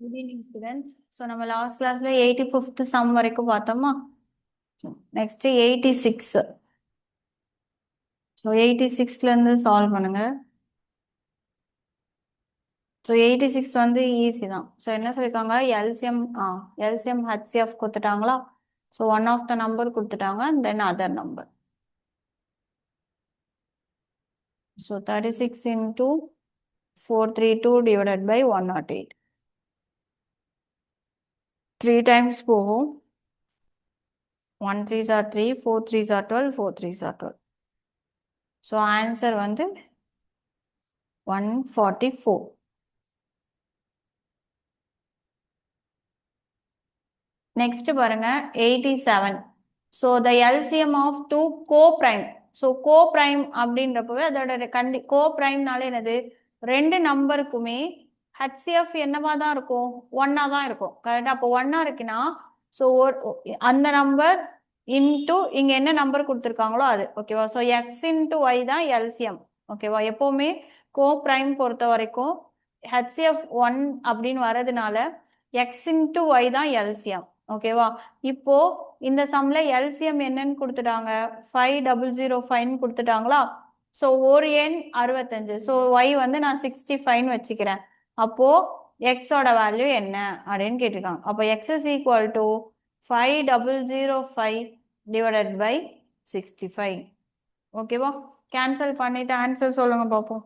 Good evening, students. So, நம்ம last classல 85th sum வரைக்கும் பார்த்தோமா? Next 86. So, 86ல இருந்து solve பண்ணுங்க. So, 86 வந்து easy தான். So, என்ன சொல்லிருக்காங்க? LCM HCF கொடுத்துட்டாங்களா? So, one of the number கொடுத்துட்டாங்க and then other number. So, 36 into 432 divided by 108. 3 times போகும். 1 3s are 3, 4 3s are 12, 4 3s are 12. So, answer வந்து 144. Next பாருங்க 87. So the LCM of two co-prime. So co-prime அப்படின்றப்பவே அதோட co-primeனால என்னது ரெண்டு நம்பருக்குமே HCF என்னவா தான் இருக்கும் ஒன்னா தான் இருக்கும் கரெக்டா அப்போ ஒன்னா இருக்குன்னா ஸோ அந்த நம்பர் இன்டூ இங்க என்ன நம்பர் கொடுத்துருக்காங்களோ அது ஓகேவா ஸோ எக்ஸ் இன்டூ ஒய் தான் எல்சிஎம் ஓகேவா எப்பவுமே கோ-பிரைம் பொறுத்த வரைக்கும் HCF 1 அப்படின்னு வரதுனால எக்ஸ் இன்டூ ஒய் தான் எல்சிஎம் ஓகேவா இப்போ இந்த சம்ல எல்சிஎம் என்னன்னு கொடுத்துட்டாங்க 5005 கொடுத்துட்டாங்களா ஸோ ஒரு எண் 65 ஸோ ஒய் வந்து நான் 65 வச்சுக்கிறேன் அப்போ எக்ஸோட வேல்யூ என்ன அப்படின்னு கேட்டிருக்காங்க அப்போ x is equal to 5005 divided by 65 ஓகேவா கேன்சல் பண்ணிட்டு ஆன்சர் சொல்லுங்க பார்ப்போம்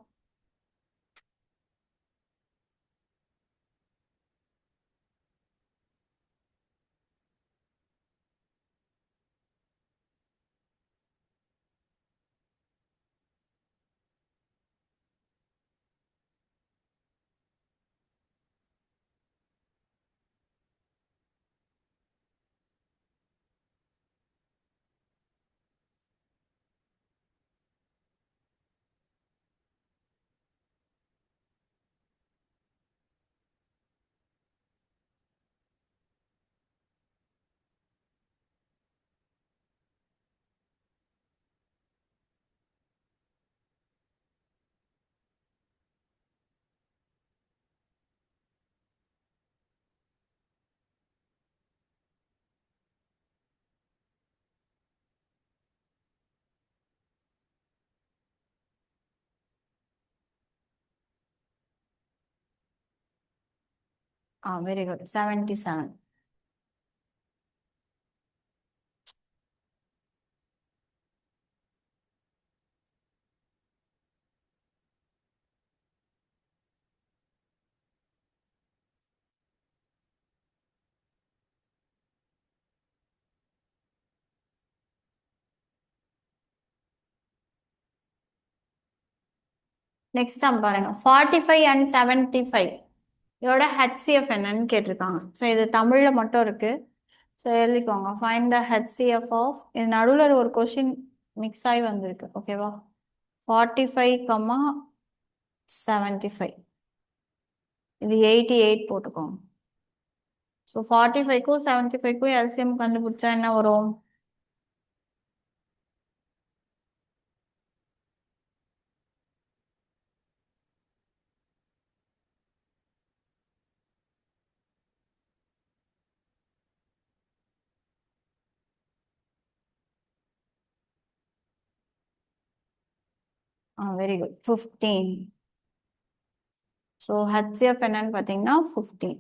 வெரி குட் 77 நெக்ஸ்ட் சம் பாருங்க 45 அண்ட் 75 இதோட ஹெச்சிஎஃப் என்னன்னு கேட்டிருக்காங்க ஸோ இது தமிழ்ல மட்டும் இருக்கு ஸோ எழுதிக்கோங்க ஃபைண்ட் த ஹெச்சிஎஃப் ஆஃப் இது நடுவில் ஒரு கொஷின் மிக்ஸ் ஆகி வந்திருக்கு ஓகேவா 45 கம்மா 75 இது 88 போட்டுக்கோங்க ஸோ 45க்கும் 75க்கும் எல்சிஎம் கண்டுபிடிச்சா என்ன வரும் வெரி குட் 15 ஸோ ஹெச்சிஎஃப் என்னன்னு பார்த்தீங்கன்னா 15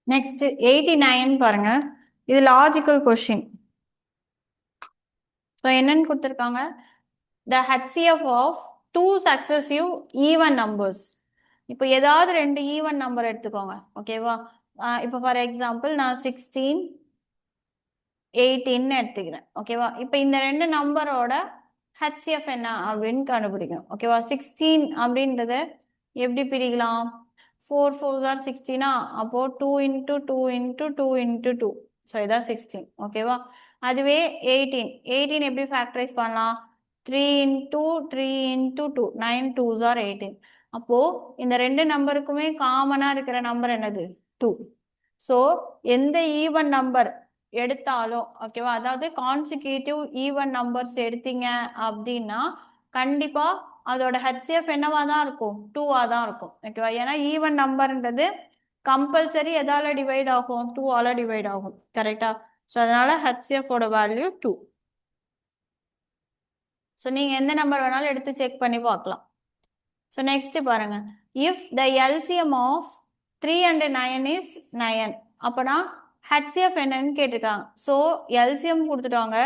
நெக்ஸ்ட் 89 பாருங்க. இது லாஜிக்கல் கொஸ்டின். ஸோ என்னன்னு கொடுத்துருக்காங்க, the HCF of two successive even numbers. இப்போ ஏதாவது ரெண்டு ஈவன் நம்பர் எடுத்துக்கோங்க, ஓகேவா. இப்போ ஃபார் எக்ஸாம்பிள் நான் 16 18 எடுத்துக்கிறேன், ஓகேவா. இப்போ இந்த ரெண்டு நம்பரோட HCF என்ன அப்படின்னு கண்டுபிடிக்கணும், ஓகேவா. 16 அப்படின்றத எப்படி பிரிக்கலாம், 4 4s are 16, அப்போ 2 into 2 into 2 into 2, ஸோ இதான் 16, ஓகேவா. அதுவே 18 எப்படி ஃபேக்டரைஸ் பண்ணலாம், 3 into 3 into 2, 9 2s are 18. அப்போ இந்த ரெண்டு நம்பருக்குமே காமனா இருக்கிற நம்பர் என்னது, 2. ஸோ எந்த ஈவன் நம்பர் எடுத்தாலும், ஓகேவா, அதாவது கான்சிக்யூட்டிவ் ஈவன் நம்பர்ஸ் எடுத்தீங்க அப்படின்னா கண்டிப்பா அதோட HCF என்னவா தான் இருக்கும், 2வா தான் இருக்கும், ஓகேவா. ஏன்னா ஈவன் நம்பர்ன்றது கம்பல்சரி எதால டிவைட் ஆகும், 2ஆல டிவைட் ஆகும், கரெக்டா. ஸோ அதனால HCF ஓட வேல்யூ 2. ஸோ நீங்க எந்த நம்பர் வேணாலும் எடுத்து செக் பண்ணி பார்க்கலாம். ஸோ நெக்ஸ்ட் பாருங்க, if the LCM of 3 and 9 is 9, அப்போனா HCF என்னன்னு கேட்டிருக்காங்க. ஸோ LCM கொடுத்துட்டாங்க,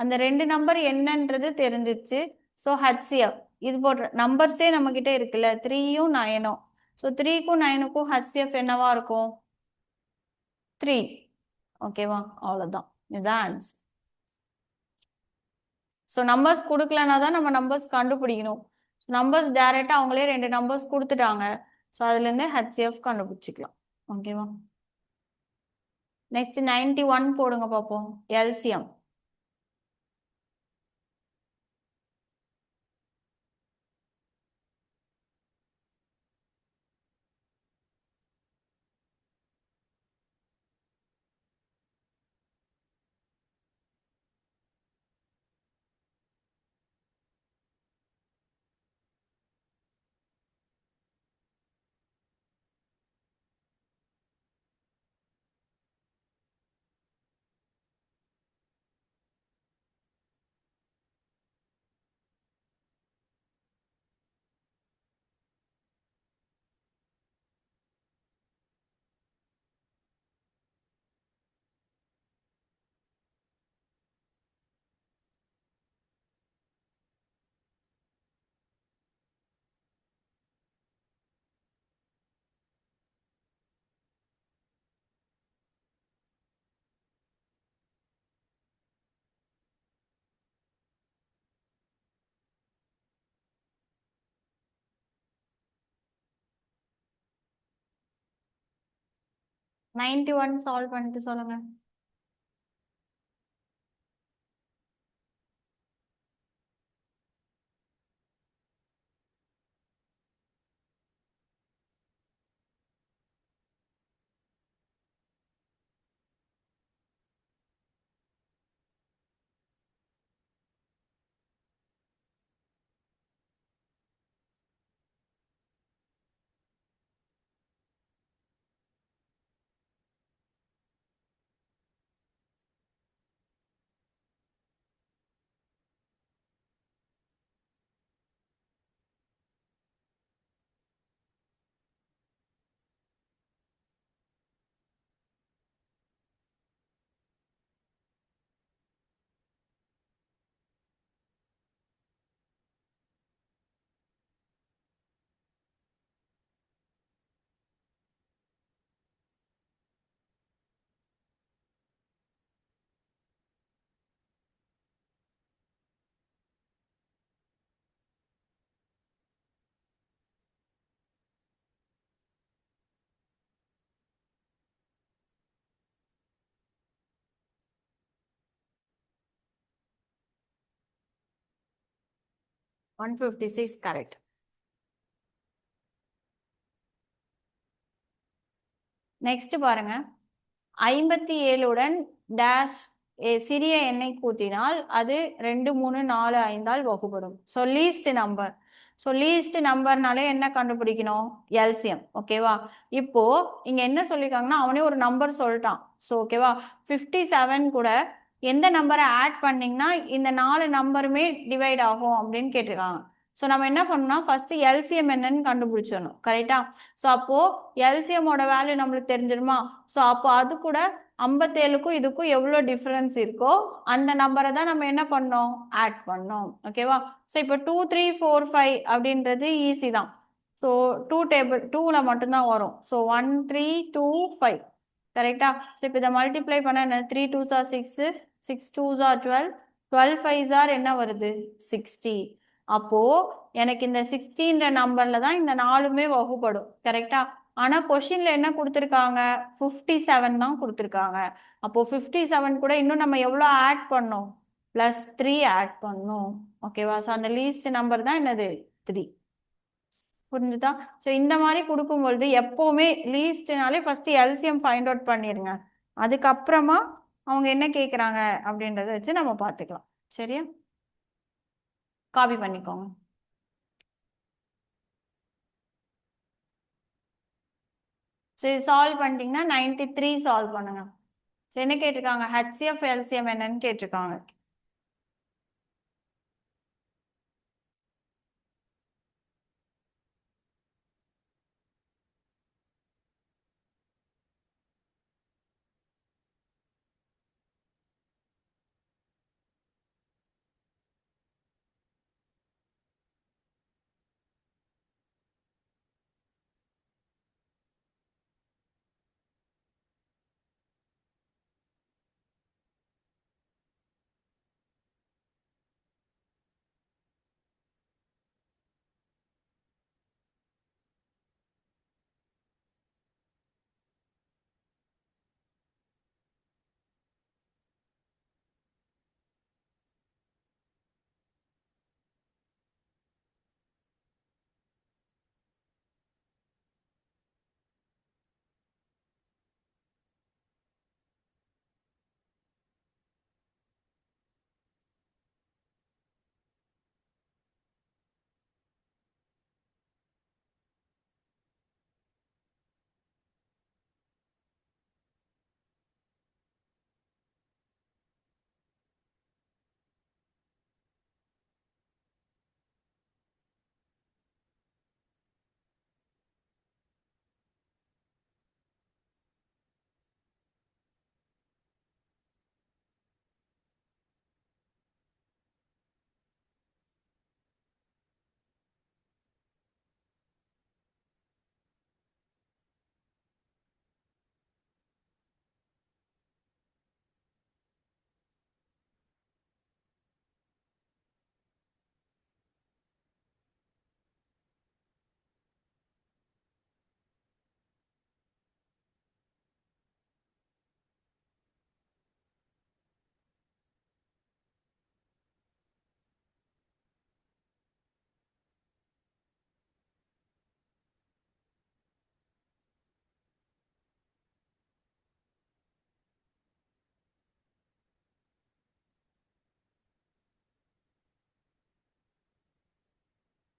அந்த ரெண்டு நம்பர் என்னன்றது தெரிஞ்சிச்சு. ஸோ HCF இது போடுற நம்பர்ஸே நம்ம கிட்ட இருக்குல்ல, 3யும் 9ம். ஸோ 3க்கும் 9க்கும் HCF என்னவா இருக்கும், 3, ஓகேவா. அவ்வளோதான், இதுதான் ஆன்சர். ஸோ நம்பர்ஸ் கொடுக்கலனா தான் நம்ம நம்பர்ஸ் கண்டுபிடிக்கணும். நம்பர்ஸ் டைரெக்டாக அவங்களே ரெண்டு நம்பர்ஸ் கொடுத்துட்டாங்க, ஸோ அதுலேருந்தே HCF கண்டுபிடிச்சிக்கலாம், ஓகேவா. நெக்ஸ்ட் 91 போடுங்க பார்ப்போம், LCM. நைன்டி ஒன் சால்வ் பண்ணிட்டு சொல்லுங்க. One 156 correct. நெக்ஸ்ட் பாருங்க, 57உடன் டேஷ் சிறிய எண்ணை கூட்டினால் அது 2 3 4 5ஆல் வகுப்படும். So least number. So least நம்பர்னாலே என்ன கண்டுபிடிக்கணும், LCM, ஓகேவா. இப்போ இங்க என்ன சொல்லியிருக்காங்கன்னா அவனே ஒரு நம்பர் சொல்லிட்டான். ஸோ ஓகேவா, 57 கூட எந்த நம்பரை ஆட் பண்ணீங்கன்னா இந்த 4 நம்பருமே டிவைட் ஆகும் அப்படின்னு கேட்டிருக்காங்க. ஸோ நம்ம என்ன பண்ணணும்னா ஃபர்ஸ்ட் எல்சிஎம் என்னன்னு கண்டுபிடிச்சிடணும். கரெக்டா? ஸோ அப்போ எல்சிஎம்மோட வேல்யூ நம்மளுக்கு தெரிஞ்சிருமா? ஸோ அப்போ அது கூட 57க்கும் இதுக்கும் எவ்வளோ டிஃபரன்ஸ் இருக்கோ அந்த நம்பரை தான் நம்ம என்ன பண்ணோம், ஆட் பண்ணோம். ஓகேவா? ஸோ இப்போ 2 3 4 5 அப்படின்றது ஈஸி தான். ஸோ 2 டேபிள் 2ல மட்டும்தான் வரும். ஸோ 1 3 2 5. கரெக்டா? ஸோ இப்போ இதை மல்டிப்ளை பண்ண என்ன, 3 2s are 6, 6 2s are 12, 12 5s are என்ன வருது, 60. அப்போ எனக்கு இந்த 60ன்ற நம்பர்ல தான் இந்த 4மே வகுப்படும். கரெக்டா? ஆனா கொஸ்டின்ல என்ன கொடுத்துருக்காங்க, 57 தான் கொடுத்துருக்காங்க. அப்போ 57 கூட இன்னும் நம்ம எவ்வளோ ஆட் பண்ணோம், +3 ஆட் பண்ணோம். ஓகேவா? ஸோ அந்த லீஸ்ட் நம்பர் தான் என்னது, 3. புரிஞ்சுதா? ஸோ இந்த மாதிரி கொடுக்கும்பொழுது எப்போவுமே லீஸ்ட்னாலே ஃபர்ஸ்ட் எல்சிஎம் ஃபைண்ட் அவுட் பண்ணிடுங்க. அதுக்கப்புறமா அவங்க என்ன கேட்குறாங்க அப்படின்றத வச்சு நம்ம பார்த்துக்கலாம். சரியா? காப்பி பண்ணிக்கோங்க. சரி, சால்வ் பண்ணிட்டீங்கன்னா 93 சால்வ் பண்ணுங்க. என்ன கேட்டிருக்காங்க, ஹெச்சிஎஃப் எல்சிஎம் என்னன்னு கேட்டிருக்காங்க.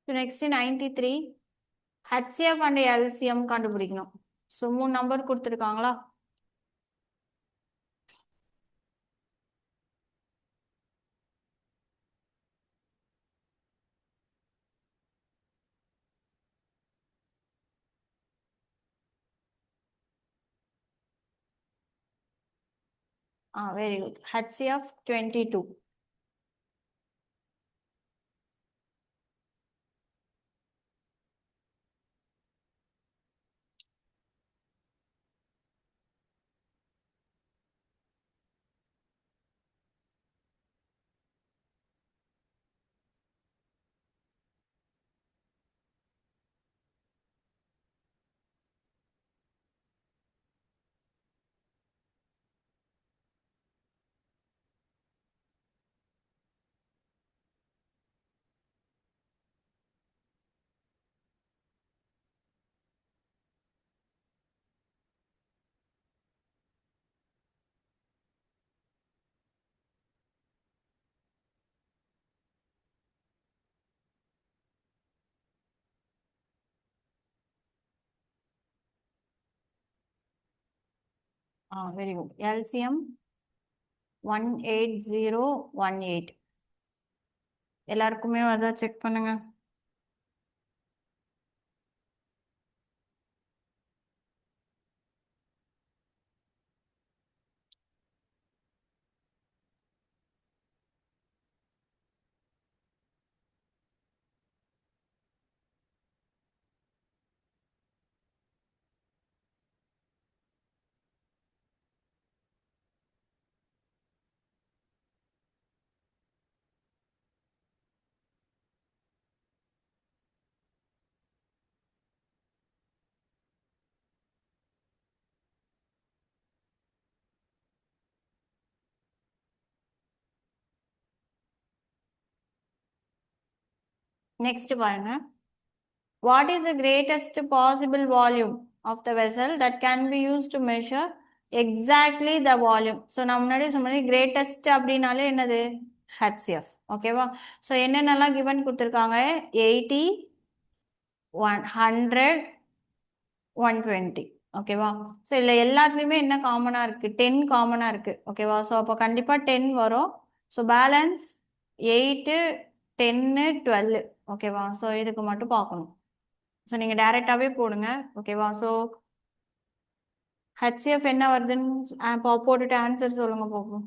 நெக்ஸ்ட் 93 ஹெச்சிஎஃப் அண்ட் எல்சிஎம் கண்டுபிடிக்கணும். ஸோ 3 நம்பர் கொடுத்துருக்காங்களா? Very good. HCF 22. Very good. LCM 18018. எல்லாருக்குமே அதான் செக் பண்ணுங்க. நெக்ஸ்ட் பாருங்க, what is the greatest possible volume of the vessel that can be use to measure exactly the volume. So நான் முன்னாடி சொன்னது greatest அப்படின்னாலே என்னது, ஹெச்சிஎஃப். ஓகேவா? ஸோ என்னென்னலாம் கிவன் கொடுத்துருக்காங்க, 80, 100, 120. ஓகேவா? ஸோ இதில் எல்லாத்துலேயுமே என்ன காமனாக இருக்குது, 10 காமனாக இருக்குது. ஓகேவா? ஸோ அப்போ கண்டிப்பாக 10 வரும். So balance 8, 10, 12. ஓகேவா? ஸோ இதுக்கு மட்டும் பார்க்கணும். ஸோ நீங்கள் டைரெக்டாகவே போடுங்க. ஓகேவா? ஸோ ஹெச்சிஎஃப் என்ன வருதுன்னு போட்டுட்டு ஆன்சர் சொல்லுங்க பார்ப்போம்.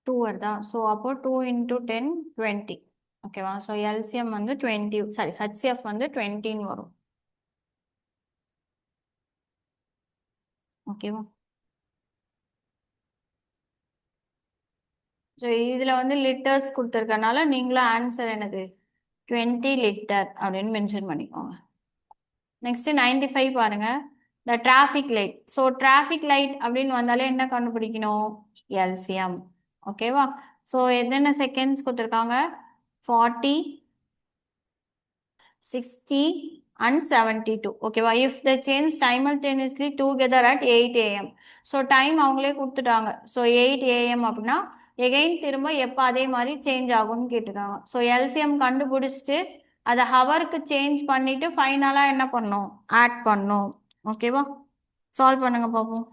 டூ வருதா? ஸோ அப்போ 2 × 10, 20. ஓகேவா? ஸோ எல்சிஎம் வந்து 20, சாரி ஹெச்சிஎஃப் வந்து 20 வரும். ஓகேவா? ஸோ இதில் வந்து லிட்டர்ஸ் கொடுத்துருக்கனால நீங்களும் ஆன்சர் என்னது 20 லிட்டர் அப்படின்னு மென்ஷன் பண்ணிக்கோங்க. நெக்ஸ்ட் 95 பாருங்க, the traffic light. So traffic light அப்படின்னு வந்தாலே என்ன கண்டுபிடிக்கணும், எல்சிஎம். ஓகேவா? ஸோ என்னென்ன செகண்ட்ஸ் கொடுத்துருக்காங்க, 40, 60 and 72. ஓகேவா? If the change simultaneously together at 8 AM. So time அவங்களே கொடுத்துட்டாங்க. ஸோ 8 AM அப்படின்னா எகைன் திரும்ப எப்போ அதே மாதிரி சேஞ்ச் ஆகும்னு கேட்டுருக்காங்க. ஸோ எல்சிஎம் கண்டுபிடிச்சிட்டு அதை ஹவருக்கு சேஞ்ச் பண்ணிட்டு ஃபைனலாக என்ன பண்ணணும், ஆட் பண்ணணும். ஓகேவா? சால்வ் பண்ணுங்க பார்ப்போம்.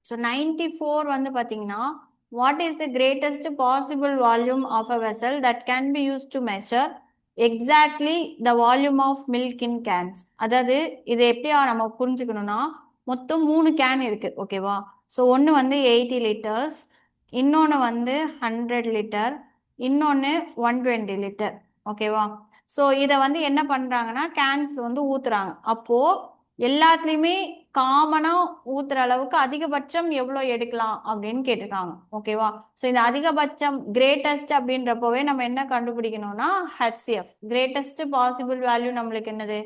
ஸோ 94 வந்து பார்த்தீங்கன்னா, what is the greatest possible volume of a vessel that can be use to measure exactly the volume of milk in cans. அதாவது இதை எப்படியா நம்ம புரிஞ்சுக்கணும்னா, மொத்தம் 3 கேன் இருக்கு. ஓகேவா? ஸோ ஒன்று வந்து 80 லிட்டர்ஸ், இன்னொன்று வந்து 100 லிட்டர், இன்னொன்று 120 லிட்டர். ஓகேவா? ஸோ இதை வந்து என்ன பண்ணுறாங்கன்னா கேன்ஸ் வந்து ஊற்றுறாங்க. அப்போது எல்லாத்துலேயுமே காமனாக ஊற்றுற அளவுக்கு அதிகபட்சம் எவ்வளோ எடுக்கலாம் அப்படின்னு கேட்டிருக்காங்க. ஓகேவா? ஸோ இந்த அதிகபட்சம் கிரேட்டஸ்ட் அப்படின்றப்பவே நம்ம என்ன கண்டுபிடிக்கணும்னா ஹெச்சிஎஃப், கிரேட்டஸ்ட் பாசிபிள் வேல்யூ நம்மளுக்கு என்னது,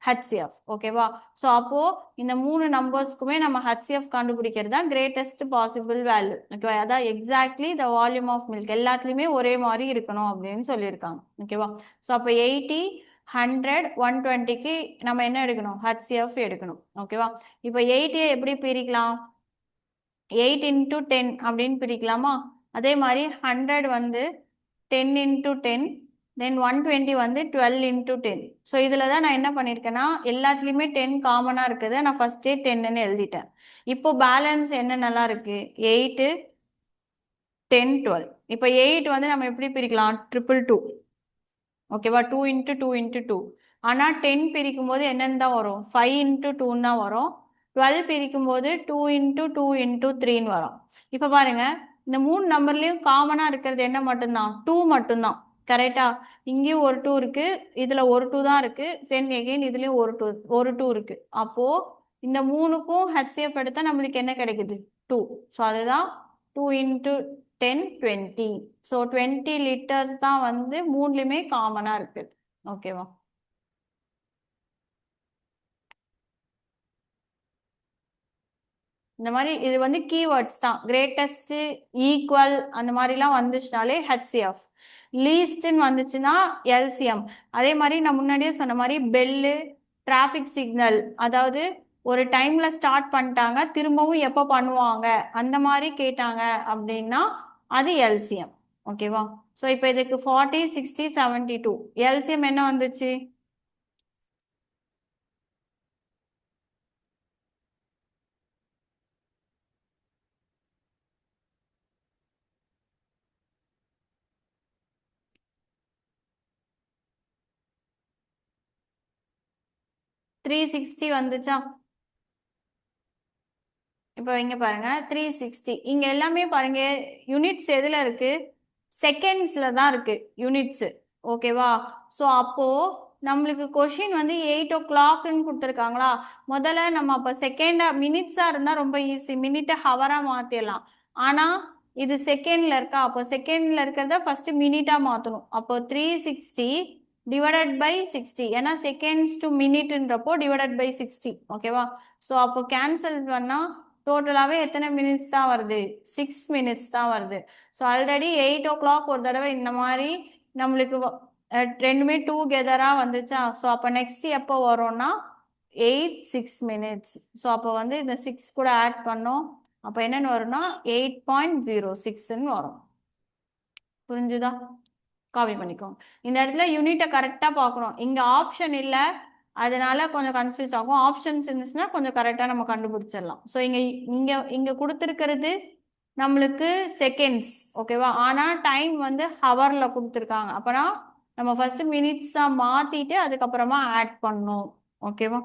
ஹெச்சிஎஃப். ஓகேவா? ஸோ அப்போது இந்த 3 நம்பர்ஸ்க்குமே நம்ம ஹெச்சிஎஃப் கண்டுபிடிக்கிறது தான் கிரேட்டஸ்ட் பாசிபிள் வேல்யூ. ஓகேவா? அதான் exactly the volume of milk எல்லாத்துலேயுமே ஒரே மாதிரி இருக்கணும் அப்படின்னு சொல்லியிருக்காங்க. ஓகேவா? ஸோ அப்போ 80, 100, 120க்கு நம்ம என்ன எடுக்கணும், ஹெச்சிஎஃப் எடுக்கணும். ஓகேவா? இப்போ 80 எப்படி பிரிக்கலாம், 8 × 10 அப்படின்னு பிரிக்கலாமா? அதே மாதிரி 100 வந்து 10 into 10, தென் 120 வந்து 12 into 10. ஸோ இதில் தான் நான் என்ன பண்ணியிருக்கேன்னா எல்லாத்துலேயுமே 10 காமனாக இருக்குது, நான் ஃபஸ்ட்டே 10ன்னு எழுதிட்டேன். இப்போ பேலன்ஸ் என்னென்னலாம் இருக்குது? 8, 10, 12. இப்போ 8 வந்து நம்ம எப்படி பிரிக்கலாம்? 222. ஓகேவா? 2 into 2 into 2. ஆனால் 10 பிரிக்கும் போது என்னென்னு தான் வரும்? 5 into 2 தான் வரும். 12 பிரிக்கும் போது 2 into 2 into 3ன்னு வரும். இப்போ பாருங்க, இந்த 3 நம்பர்லேயும் காமனாக இருக்கிறது என்ன மட்டும்தான்? 2 மட்டும்தான். கரெக்டா? இங்கேயும் ஒரு 2 இருக்கு, இதில் ஒரு 2 தான் இருக்கு, சென் எகெயின் இதுலேயும் ஒரு 2 இருக்கு. அப்போ இந்த 3க்கும் HCF எடுத்தால் நம்மளுக்கு என்ன கிடைக்குது? 2. ஸோ அதுதான் 2 into 10, 20. ஸோ 20 லிட்டர்ஸ் தான் வந்து மூணுலையுமே காமனாக இருக்குது. ஓகேவா? இந்த மாதிரி இது வந்து கீவேர்ட்ஸ் தான். கிரேட்டஸ்ட், ஈக்குவல் அந்த மாதிரிலாம் வந்துச்சுனாலே HCF. லீஸ்ட்னு வந்துச்சுன்னா LCM. அதே மாதிரி நான் முன்னாடியே சொன்ன மாதிரி பெல்லு, டிராஃபிக் சிக்னல், அதாவது ஒரு டைம்ல ஸ்டார்ட் பண்ணிட்டாங்க திரும்பவும் எப்போ பண்ணுவாங்க அந்த மாதிரி கேட்டாங்க அப்படின்னா அது LCM. ஓகேவா? ஸோ இப்போ இதுக்கு 40, 60, 72 LCM என்ன வந்துச்சு? 360 வந்துச்சா? இப்போ இங்க பாருங்க 360. இங்க எல்லாமே பாருங்க யூனிட்ஸ் எதுல இருக்கு? செகண்ட்ஸ்ல தான் இருக்கு யூனிட்ஸ். ஓகேவா? ஸோ அப்போ நம்மளுக்கு கொஷின் வந்து 8 o'clockன்னு கொடுத்துருக்காங்களா? முதல்ல நம்ம அப்போ செகண்டா மினிட்ஸா இருந்தா ரொம்ப ஈஸி, மினிட்டை ஹவரா மாத்திடலாம். ஆனா இது செகண்ட்ல இருக்கா? அப்போ செகண்ட்ல இருக்கிறத ஃபர்ஸ்ட் மினிட்டா மாத்தணும். அப்போ 360 டிவைடட் பை 60, ஏன்னா செகண்ட்ஸ் டு மினிட்ன்றப்போ டிவைடட் பை 60. ஓகேவா? ஸோ அப்போ கேன்சல் பண்ணா டோட்டலாகவே எத்தனை மினிட்ஸ் தான் வருது? 6 minutes தான் வருது. ஸோ ஆல்ரெடி 8 o'clock ஒரு தடவை இந்த மாதிரி நம்மளுக்கு ரெண்டுமே டூகெதராக வந்துச்சா? ஸோ அப்போ நெக்ஸ்ட் எப்போ வரும்னா 8, 6 minutes. ஸோ அப்போ வந்து இந்த 6 கூட ஆட் பண்ணோம், அப்போ என்னென்னு வரும்னா 8.06ன்னு வரும். புரிஞ்சுதா? காப்பி பண்ணிக்கோங்க. இந்த இடத்துல யூனிட்டை கரெக்டாக பார்க்கணும். இங்கே ஆப்ஷன் இல்லை, அதனால கொஞ்சம் கன்ஃபியூஸ் ஆகும். ஆப்ஷன்ஸ் இருந்துச்சுன்னா கொஞ்சம் கரெக்டாக நம்ம கண்டுபிடிச்சிடலாம். ஸோ இங்கே இங்கே இங்கே கொடுத்துருக்கிறது நம்மளுக்கு செகண்ட்ஸ். ஓகேவா? ஆனால் டைம் வந்து ஹவரில் கொடுத்துருக்காங்க. அப்போனா நம்ம ஃபர்ஸ்ட் மினிட்ஸாக மாற்றிட்டு அதுக்கப்புறமா ஆட் பண்ணணும். ஓகேவா?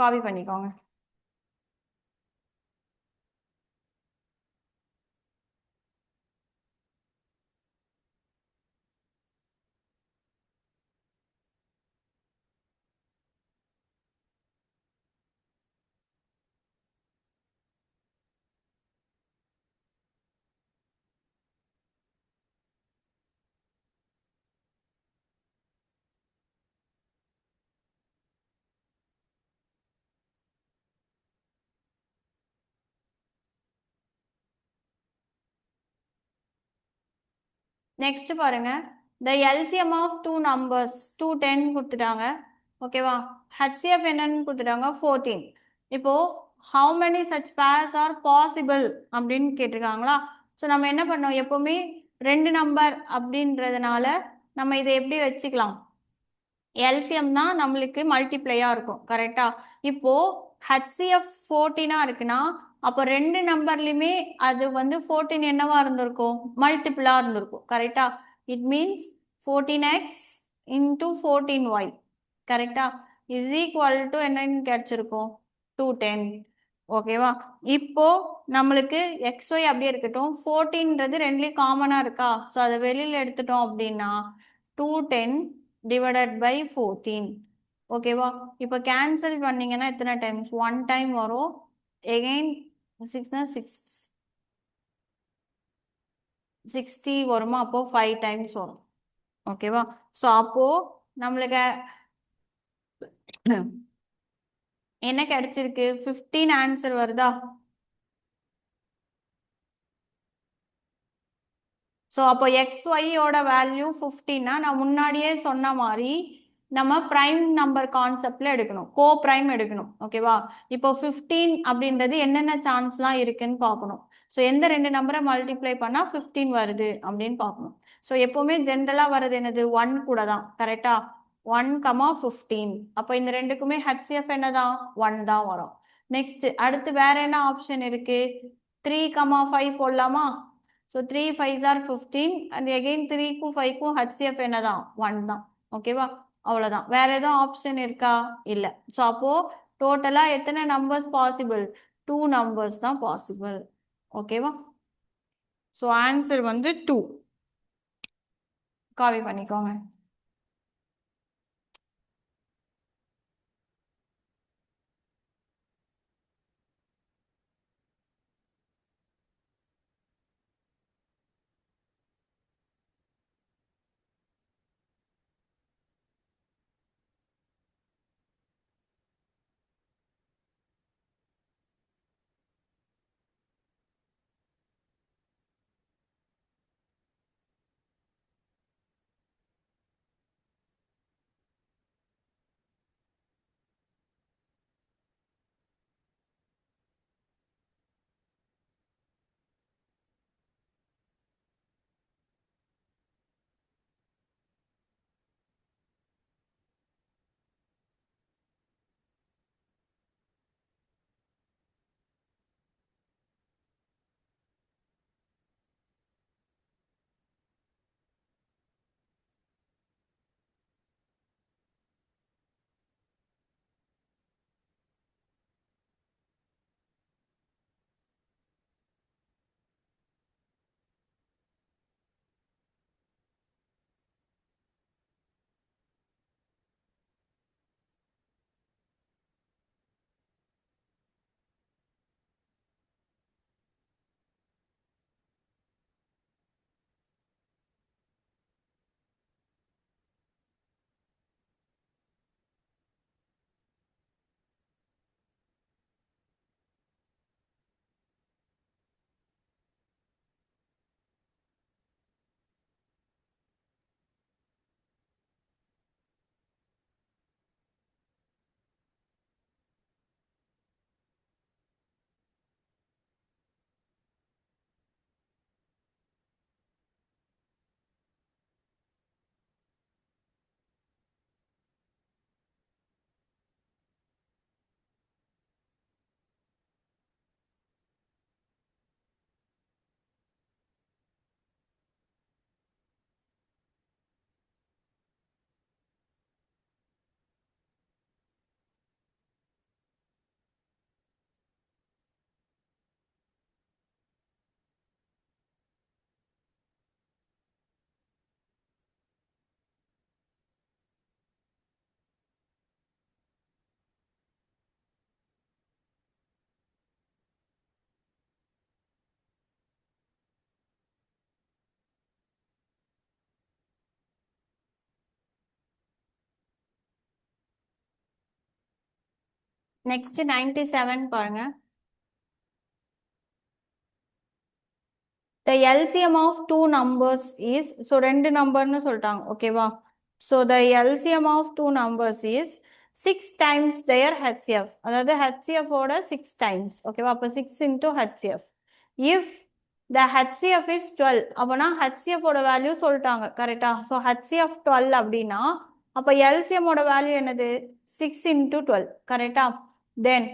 காப்பி பண்ணிக்கோங்க. நெக்ஸ்ட் பாருங்க, the LCM of two numbers 210 கொடுத்துட்டாங்க. ஓகேவா? HCF என்னன்னு கொடுத்துட்டாங்க? 14. இப்போ how many such pairs are possible அப்படின்னு கேட்டிருக்காங்களா? ஸோ நம்ம என்ன பண்ணோம், எப்பவுமே ரெண்டு நம்பர் அப்படின்றதுனால நம்ம இதை எப்படி வச்சுக்கலாம்? எல்சிஎம் தான் நம்மளுக்கு மல்டிப்ளையா இருக்கும். கரெக்டா? இப்போ HCF 14 இருக்குன்னா அப்போ ரெண்டு நம்பர்லையுமே அது வந்து 14 என்னவா இருந்திருக்கும்? மல்டிபிளா இருந்திருக்கும். கரெக்டா? It means 14x into 14y. கரெக்டா? இஸ் ஈக்குவல் டு என்னன்னு கிடைச்சிருக்கும்? 210. ஓகேவா? இப்போ நம்மளுக்கு XY அப்படியே இருக்கட்டும், 14ன்றது ரெண்டுலேயும் காமனா இருக்கா? ஸோ அதை வெளியில எடுத்துட்டோம் அப்படின்னா 210 divided by 14. ஓகேவா? இப்போ கேன்சல் பண்ணீங்கன்னா எத்தனை டைம்ஸ்? 1 டைம் வரும். எகெயின் 6னா 60 வருமா? அப்போ 5 டைம்ஸ் வரும். ஓகேவா? ஸோ அப்போ நம்மளுக்கு என்ன கிடைச்சிருக்கு? 15 ஆன்சர் வருதா? ஸோ அப்போ XYயோட வேல்யூ 15னா நான் முன்னாடியே சொன்ன மாதிரி நம்ம பிரைம் நம்பர் கான்செப்ட்ல எடுக்கணும், கோ பிரைம் எடுக்கணும். ஓகேவா? இப்போ 15 அப்படின்றது என்னென்ன சான்ஸ்லாம் இருக்குன்னு பார்க்கணும். ஸோ எந்த ரெண்டு நம்பரை மல்டிப்ளை பண்ணா 15 வருது அப்படின்னு பார்க்கணும். ஸோ எப்பவுமே ஜென்ரலா வர்றது என்னது, 1 கூட தான். கரெக்டா? 1,15. அப்போ இந்த ரெண்டுக்குமே ஹெச்சிஎஃப் என்னதான், 1 தான் வரும். நெக்ஸ்ட் அடுத்து வேற என்ன ஆப்ஷன் இருக்கு, 3,5 போடலாமா? So 3 5s are 15 and again 3க்கும் 5க்கும் ஹெச்சிஎஃப் என்னதான், 1 தான். ஓகேவா? அவ்வளவுதான். வேற எதுவும் ஆப்ஷன் இருக்கா, இல்ல. ஸோ அப்போ டோட்டலா எத்தனை நம்பர்ஸ் பாசிபிள், 2 நம்பர்ஸ் தான் பாசிபிள். ஓகேவா? ஸோ ஆன்சர் வந்து 2. காப்பி பண்ணிக்கோங்க. நெக்ஸ்ட் 97 பாருங்க. The LCM of two numbers is, so ரெண்டு நம்பர்னு சொல்லிட்டாங்க. ஓகேவா? So the LCM of two numbers is 6 times their HCF. அதாவது HCF ஓட 6 times. ஓகேவா? அப்போ 6 into HCF. If the HCF is 12, அப்போனா HCF ஓட வேல்யூ சொல்லிட்டாங்க. கரெக்டா? ஸோ HCF 12 அப்படின்னா அப்போ LCM ஓட வேல்யூ என்னது, 6 into 12. கரெக்டா? தென்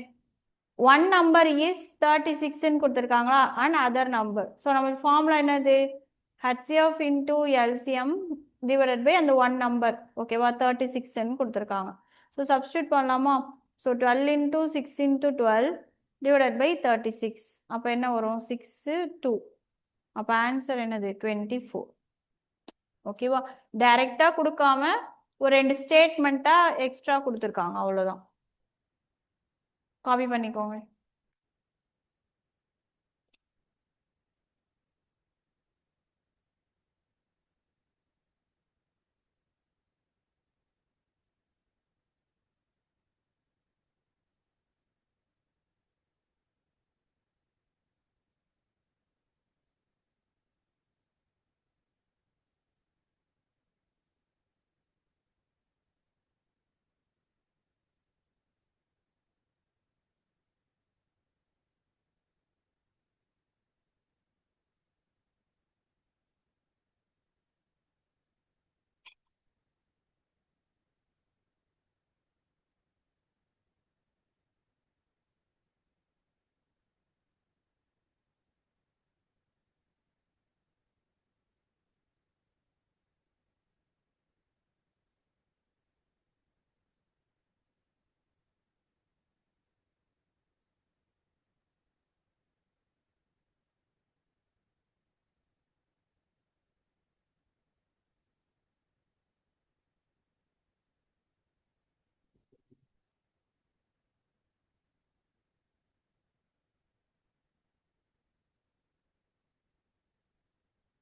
one number is 36 ன்னு கொடுத்துருக்காங்களா, and other number. ஸோ நம்ம ஃபார்முலா என்னது, HCF into LCM divided by அந்த one number. ஓகேவா? 36 ன்னு கொடுத்துருக்காங்க. ஸோ சப்ஸ்டியூட் பண்ணலாமா? So 12 into 6 into 12 divided by 36. அப்போ என்ன வரும், 6 2. அப்போ ஆன்சர் என்னது, 24. ஓகேவா? டைரக்டா கொடுக்காம ஒரு ரெண்டு ஸ்டேட்மெண்ட்டா எக்ஸ்ட்ரா கொடுத்துருக்காங்க, அவ்வளோதான். காப்பி பண்ணிக்கோங்க.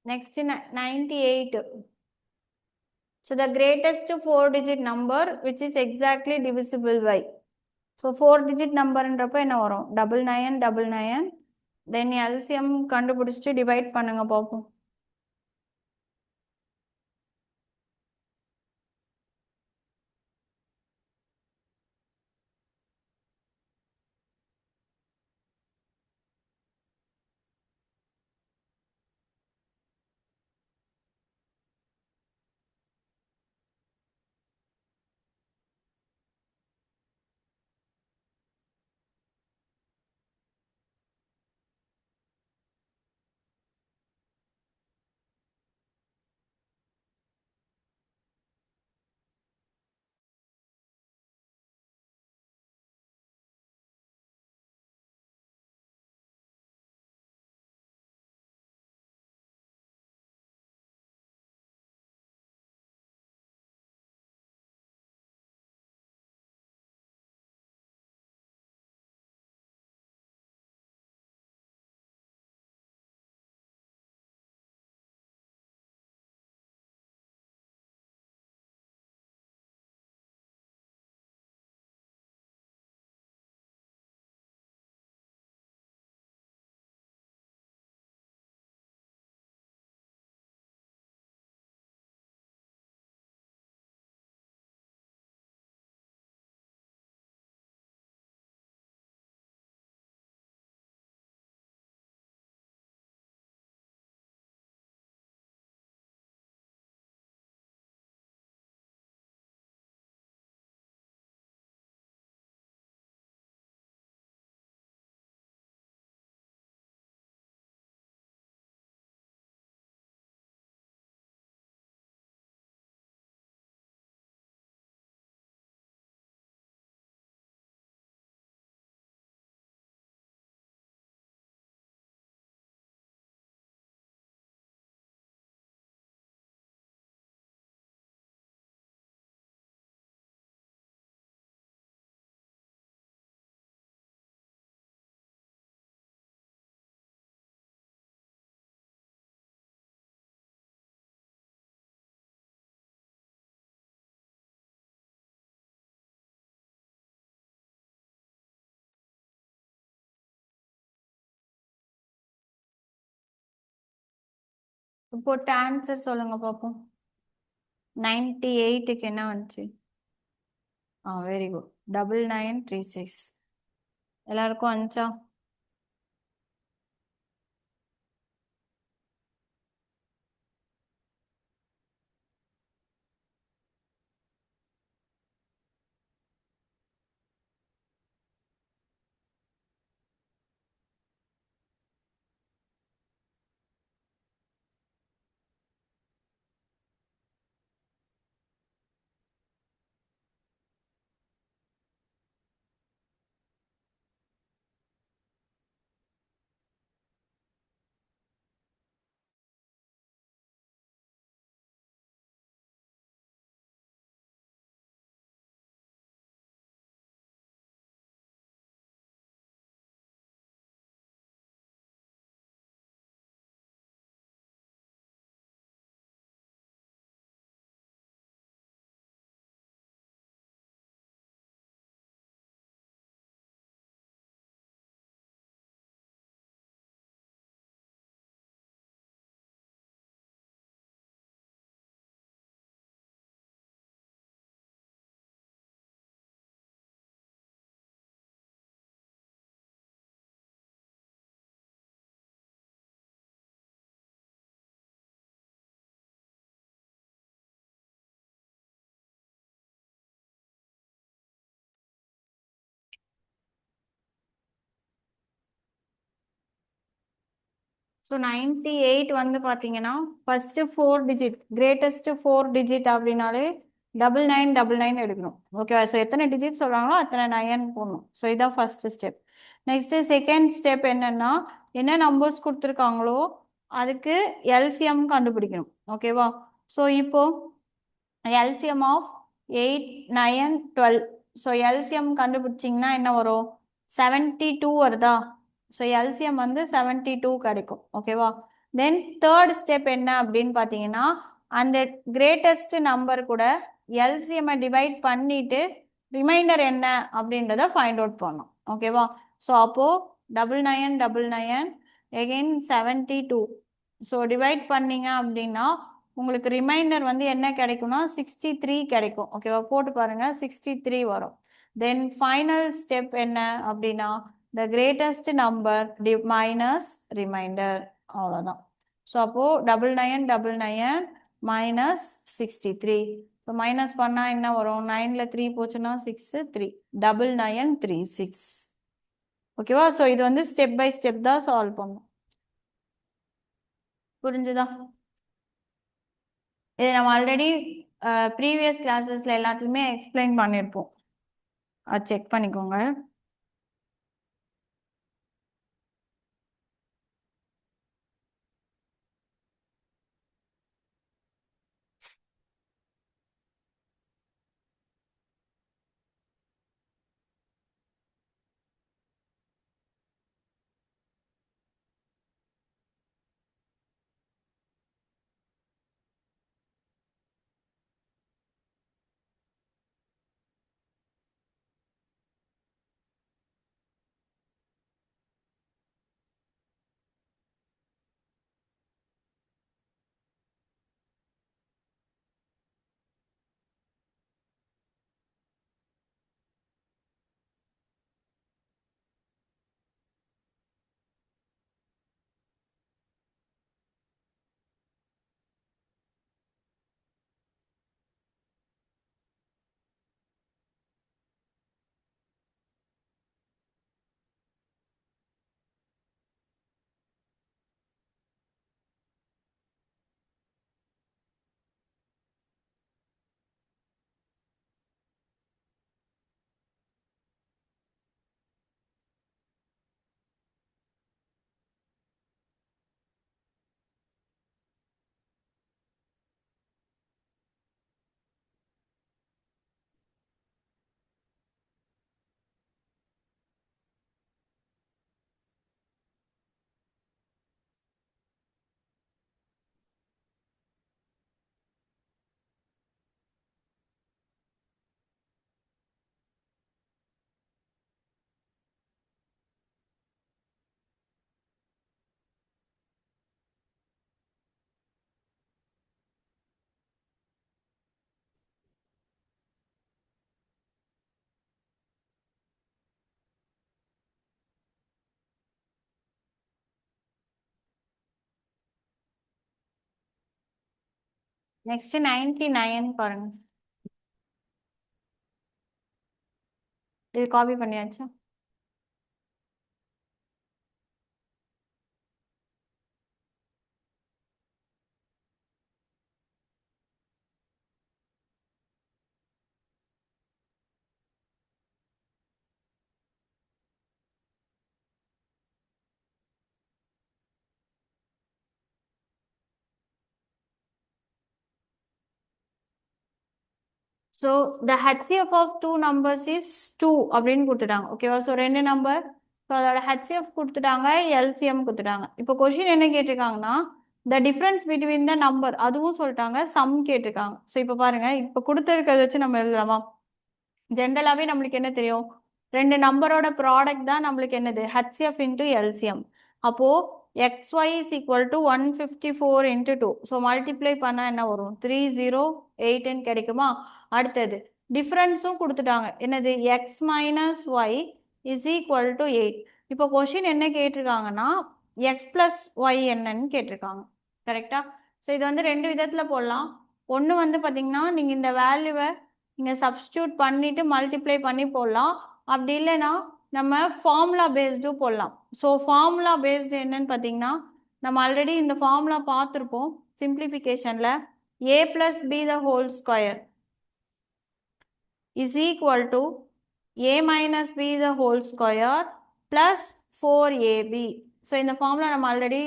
Next 98. So the greatest 4-digit number which is exactly divisible by. So 4-digit number என்றப்ப என்ன வரும் 9999. Then LCM கண்டுபிடிச்சிட்டு divide பண்ணுங்க பாப்போம். இப்போ ஆன்சர் சொல்லுங்க பாப்போம். 98க்கு என்ன வந்துச்சு? Very good. 9936. எல்லாருக்கும் வந்துச்சா? ஸோ 98 வந்து பார்த்தீங்கன்னா ஃபர்ஸ்ட் 4 டிஜிட் கிரேட்டஸ்ட் 4 டிஜிட் அப்படின்னாலே 9999 எடுக்கணும். ஓகேவா? ஸோ எத்தனை டிஜிட் சொல்கிறாங்களோ அத்தனை 9 போடணும். ஸோ இதான் first step. Next second step என்னன்னா என்ன நம்பர்ஸ் கொடுத்துருக்காங்களோ அதுக்கு எல்சிஎம் கண்டுபிடிக்கணும். ஓகேவா? ஸோ இப்போ எல்சிஎம் ஆஃப் 8 9 12. ஸோ எல்சிஎம் கண்டுபிடிச்சிங்கன்னா என்ன வரும்? 72 வருதா? ஸோ எல்சிஎம் வந்து 72 கிடைக்கும். ஓகேவா? தென் தேர்ட் ஸ்டெப் என்ன அப்படின்னு பார்த்தீங்கன்னா அந்த கிரேட்டஸ்ட் நம்பர் கூட எல்சிஎம்ஐ டிவைட் பண்ணிட்டு ரிமைண்டர் என்ன அப்படின்றத ஃபைண்ட் அவுட் பண்ணோம். ஓகேவா? ஸோ அப்போது 9999 எகெயின் 72. ஸோ டிவைட் பண்ணீங்க அப்படின்னா உங்களுக்கு ரிமைண்டர் வந்து என்ன கிடைக்கும்னா 63 கிடைக்கும். ஓகேவா? போட்டு பாருங்க 63 வரும். தென் ஃபைனல் ஸ்டெப் என்ன அப்படின்னா the greatest number minus remainder, அவ்வளோதான். ஸோ அப்போது 9999 மைனஸ் 63. ஸோ மைனஸ் பண்ணால் என்ன வரும்? 9ல் 3 போச்சுன்னா 6, 3 9936. ஓகேவா? ஸோ இது வந்து ஸ்டெப் பை ஸ்டெப் தான் சால்வ் பண்ணும். புரிஞ்சுதா? இது நம்ம ஆல்ரெடி ப்ரீவியஸ் கிளாஸஸில் எல்லாத்துலேயுமே எக்ஸ்பிளைன் பண்ணியிருப்போம். அது செக் பண்ணிக்கோங்க. நெக்ஸ்ட் 99 பாருங்க. இது காப்பி பண்ணியாச்சா? So the HCF of two numbers is 2 அப்படின்னு கொடுத்துட்டாங்க. ஓகேவா? ஸோ ரெண்டு நம்பர், ஸோ அதோட ஹெச்சிஎஃப் கொடுத்துட்டாங்க, எல்சிஎம் கொடுத்துட்டாங்க. இப்போ கொஷின் என்ன கேட்டிருக்காங்கன்னா the difference between the number, அதுவும் சொல்லிட்டாங்க, சம் கேட்டிருக்காங்க. ஸோ இப்போ பாருங்க, இப்போ கொடுத்துருக்கிறத வச்சு நம்ம எழுதலாமா? ஜென்ரலாகவே நம்மளுக்கு என்ன தெரியும்? ரெண்டு நம்பரோட ப்ராடக்ட் தான் நம்மளுக்கு என்னது? HCF into LCM. அப்போது xy is equal to 154 into 2. So multiply பண்ணால் என்ன வரும்? 3080 கிடைக்குமா? அடுத்தது டிஃப்ரென்ஸும் கொடுத்துட்டாங்க. என்னது? x minus y is equal to 8. இப்போ கொஷின் என்ன கேட்டிருக்காங்கன்னா x ப்ளஸ் ஒய் என்னன்னு கேட்டிருக்காங்க. கரெக்டா? ஸோ இது வந்து ரெண்டு விதத்தில் போடலாம். ஒன்று வந்து பார்த்தீங்கன்னா நீங்கள் இந்த வேல்யூவை நீங்கள் சப்ஸ்டியூட் பண்ணிவிட்டு மல்டிப்ளை பண்ணி போடலாம். அப்படி இல்லைன்னா நம்ம ஃபார்முலா பேஸ்டும் போடலாம். ஸோ ஃபார்முலா பேஸ்டு என்னன்னு பார்த்தீங்கன்னா நம்ம ஆல்ரெடி இந்த ஃபார்முலா பார்த்துருப்போம் சிம்பிளிஃபிகேஷனில். a plus b the whole square is equal to a minus b the whole square plus 4ab. So இந்த ஃபார்முலா நம்ம ஆல்ரெடி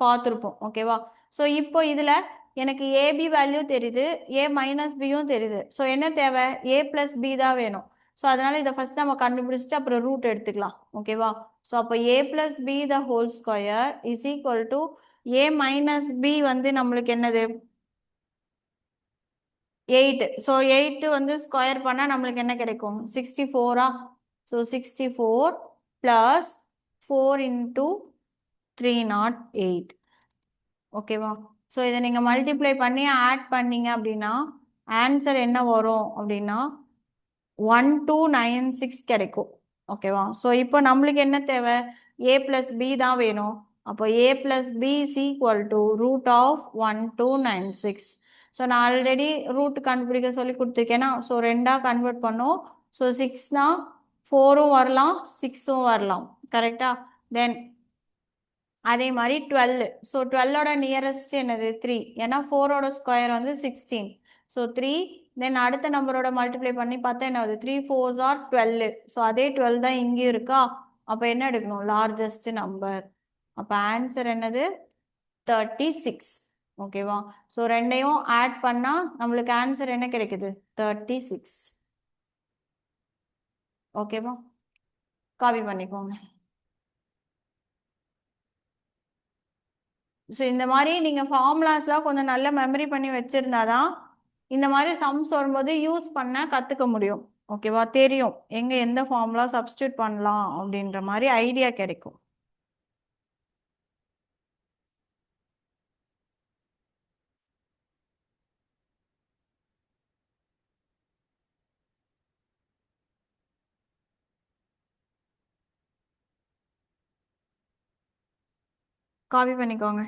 பார்த்துருப்போம். ஓகேவா? ஸோ இப்போ இதில் எனக்கு ஏபி வேல்யூ தெரியுது, ஏ மைனஸ் பியும் தெரியுது. ஸோ என்ன தேவை? ஏ ப்ளஸ் பி தான் வேணும். ஸோ அதனால் இதை ஃபஸ்ட் நம்ம கண்டுபிடிச்சிட்டு அப்புறம் ரூட் எடுத்துக்கலாம். ஓகேவா? ஸோ அப்போ A plus B the whole square is equal to a minus b வந்து நம்மளுக்கு என்னது 8. ஸோ 8 வந்து ஸ்கொயர் பண்ணால் நம்மளுக்கு என்ன கிடைக்கும் 64ஆ. So 64 plus 4 into 308. ஓகேவா. ஸோ இதை நீங்கள் மல்டிப்ளை பண்ணி ஆட் பண்ணீங்க அப்படின்னா ஆன்சர் என்ன வரும் அப்படின்னா 1296 கிடைக்கும். ஓகேவா. ஸோ இப்போ நம்மளுக்கு என்ன தேவை a பிளஸ் பி தான் வேணும். அப்போ a plus b is equal to root of 1296. So நான் ஆல்ரெடி ரூட் கண்டுபிடிக்க சொல்லி கொடுத்துருக்கேன்னா ஸோ ரெண்டாக கன்வெர்ட் பண்ணோம். ஸோ 6னா 4ம் வரலாம் 6ம் வரலாம். கரெக்டா. தென் அதே மாதிரி 12. ஸோ 12ஓட நியரஸ்ட் என்னது 3. ஏன்னா 4ஓட ஸ்கொயர் வந்து 16. ஸோ 3. தென் அடுத்த நம்பரோட மல்டிப்ளை பண்ணி பார்த்தா என்ன ஆகுது 3 4s are 12. ஸோ அதே 12 தான் இங்கேயும் இருக்கா. அப்போ என்ன எடுக்கணும் லார்ஜஸ்ட் நம்பர். அப்போ ஆன்சர் என்னது 36. ஓகேவா. ஸோ ரெண்டையும் ஆட் பண்ணால் நம்மளுக்கு ஆன்சர் என்ன கிடைக்குது 36. ஓகேவா. காப்பி பண்ணிக்கோங்க. ஸோ இந்த மாதிரி நீங்கள் ஃபார்முலாஸ்லாம் கொஞ்சம் நல்ல மெமரி பண்ணி வச்சுருந்தாதான் இந்த மாதிரி சம்ஸ் வரும்போது யூஸ் பண்ண கற்றுக்க முடியும். ஓகேவா. தெரியும் எங்கே எந்த ஃபார்முலா சப்ஸ்டியூட் பண்ணலாம் அப்படின்ற மாதிரி ஐடியா கிடைக்கும். காப்பி பண்ணிக்கோங்க.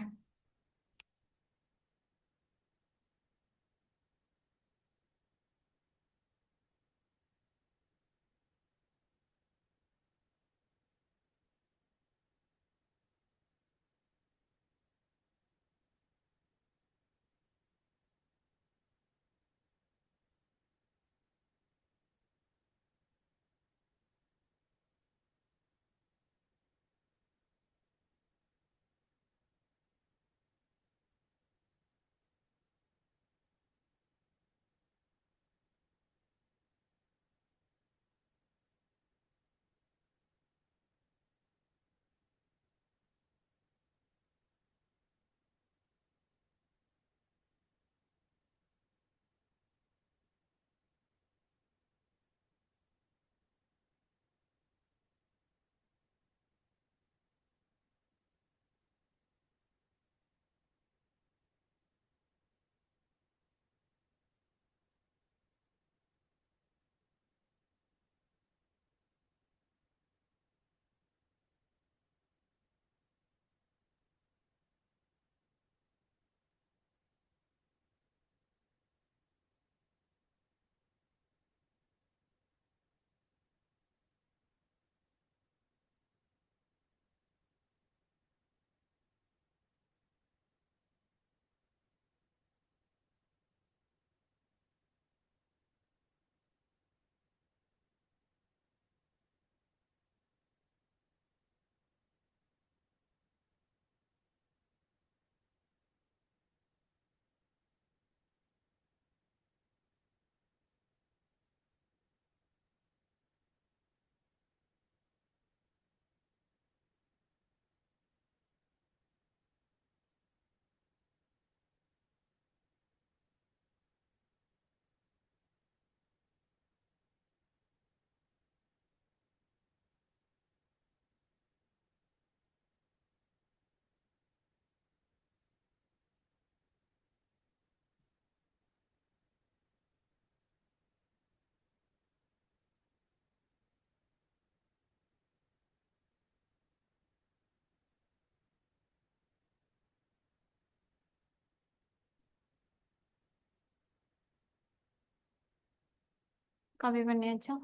காப்பி பண்ணியாச்சா.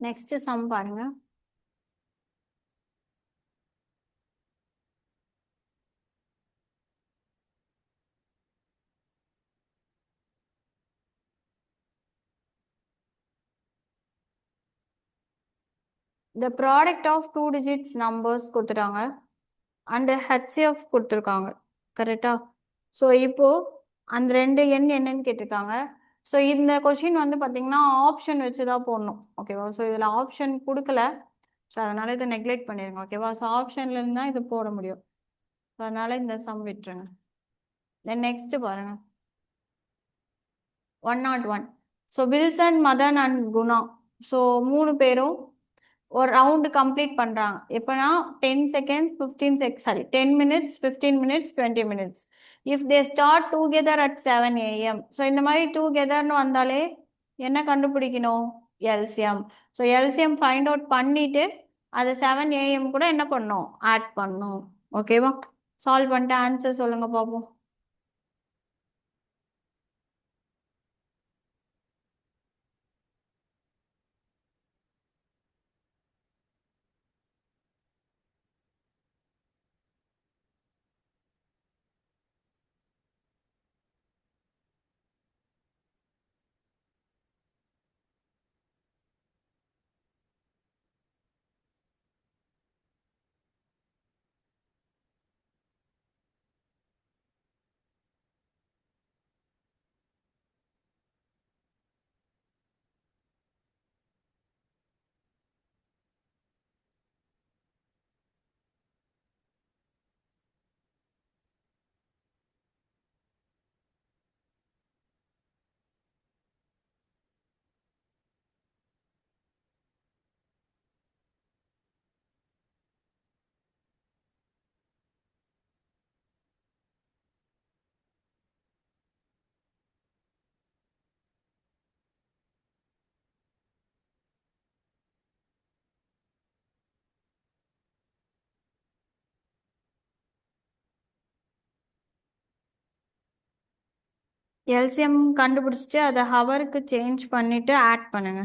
நெக்ஸ்ட் சம் பாருங்க. The product of 2 digits numbers கொடுத்துட்டாங்க அண்ட் HCF கொடுத்துருக்காங்க. கரெக்டா? ஸோ இப்போ அந்த ரெண்டு எண் என்னன்னு கேட்டிருக்காங்க. ஸோ இந்த கொஷின் வந்து பார்த்தீங்கன்னா ஆப்ஷன் வச்சு தான் போடணும். ஓகேவா? ஸோ இதில் ஆப்ஷன் கொடுக்கல. ஸோ அதனால இதை நெக்லெக்ட் பண்ணிடுங்க. ஓகேவா? ஸோ ஆப்ஷன்லேருந்து தான் இது போட முடியும். ஸோ அதனால இந்த சம் விட்டுருங்க. தென் நெக்ஸ்ட் பாருங்க. 101. So Wilson, Madan and Guna. So 3 பேரும் ஒரு ரவுண்டு கம்ப்ளீட் பண்ணுறாங்க. எப்போனா 10 seconds 10 minutes 15 minutes 20 minutes. If they start together at 7 AM. So இந்த மாதிரி டுகெதர்னு வந்தாலே என்ன கண்டுபிடிக்கணும்? LCM. So LCM find out பண்ணிட்டு அதை 7 AM கூட என்ன பண்ணணும்? ஆட் பண்ணணும். ஓகேவா? சால்வ் பண்ணிட்டு ஆன்சர் சொல்லுங்க பார்ப்போம். எல்சிஎம் கண்டுபிடிச்சிட்டு அதை ஹவருக்கு சேஞ்ச் பண்ணிட்டு ஆட் பண்ணுங்க.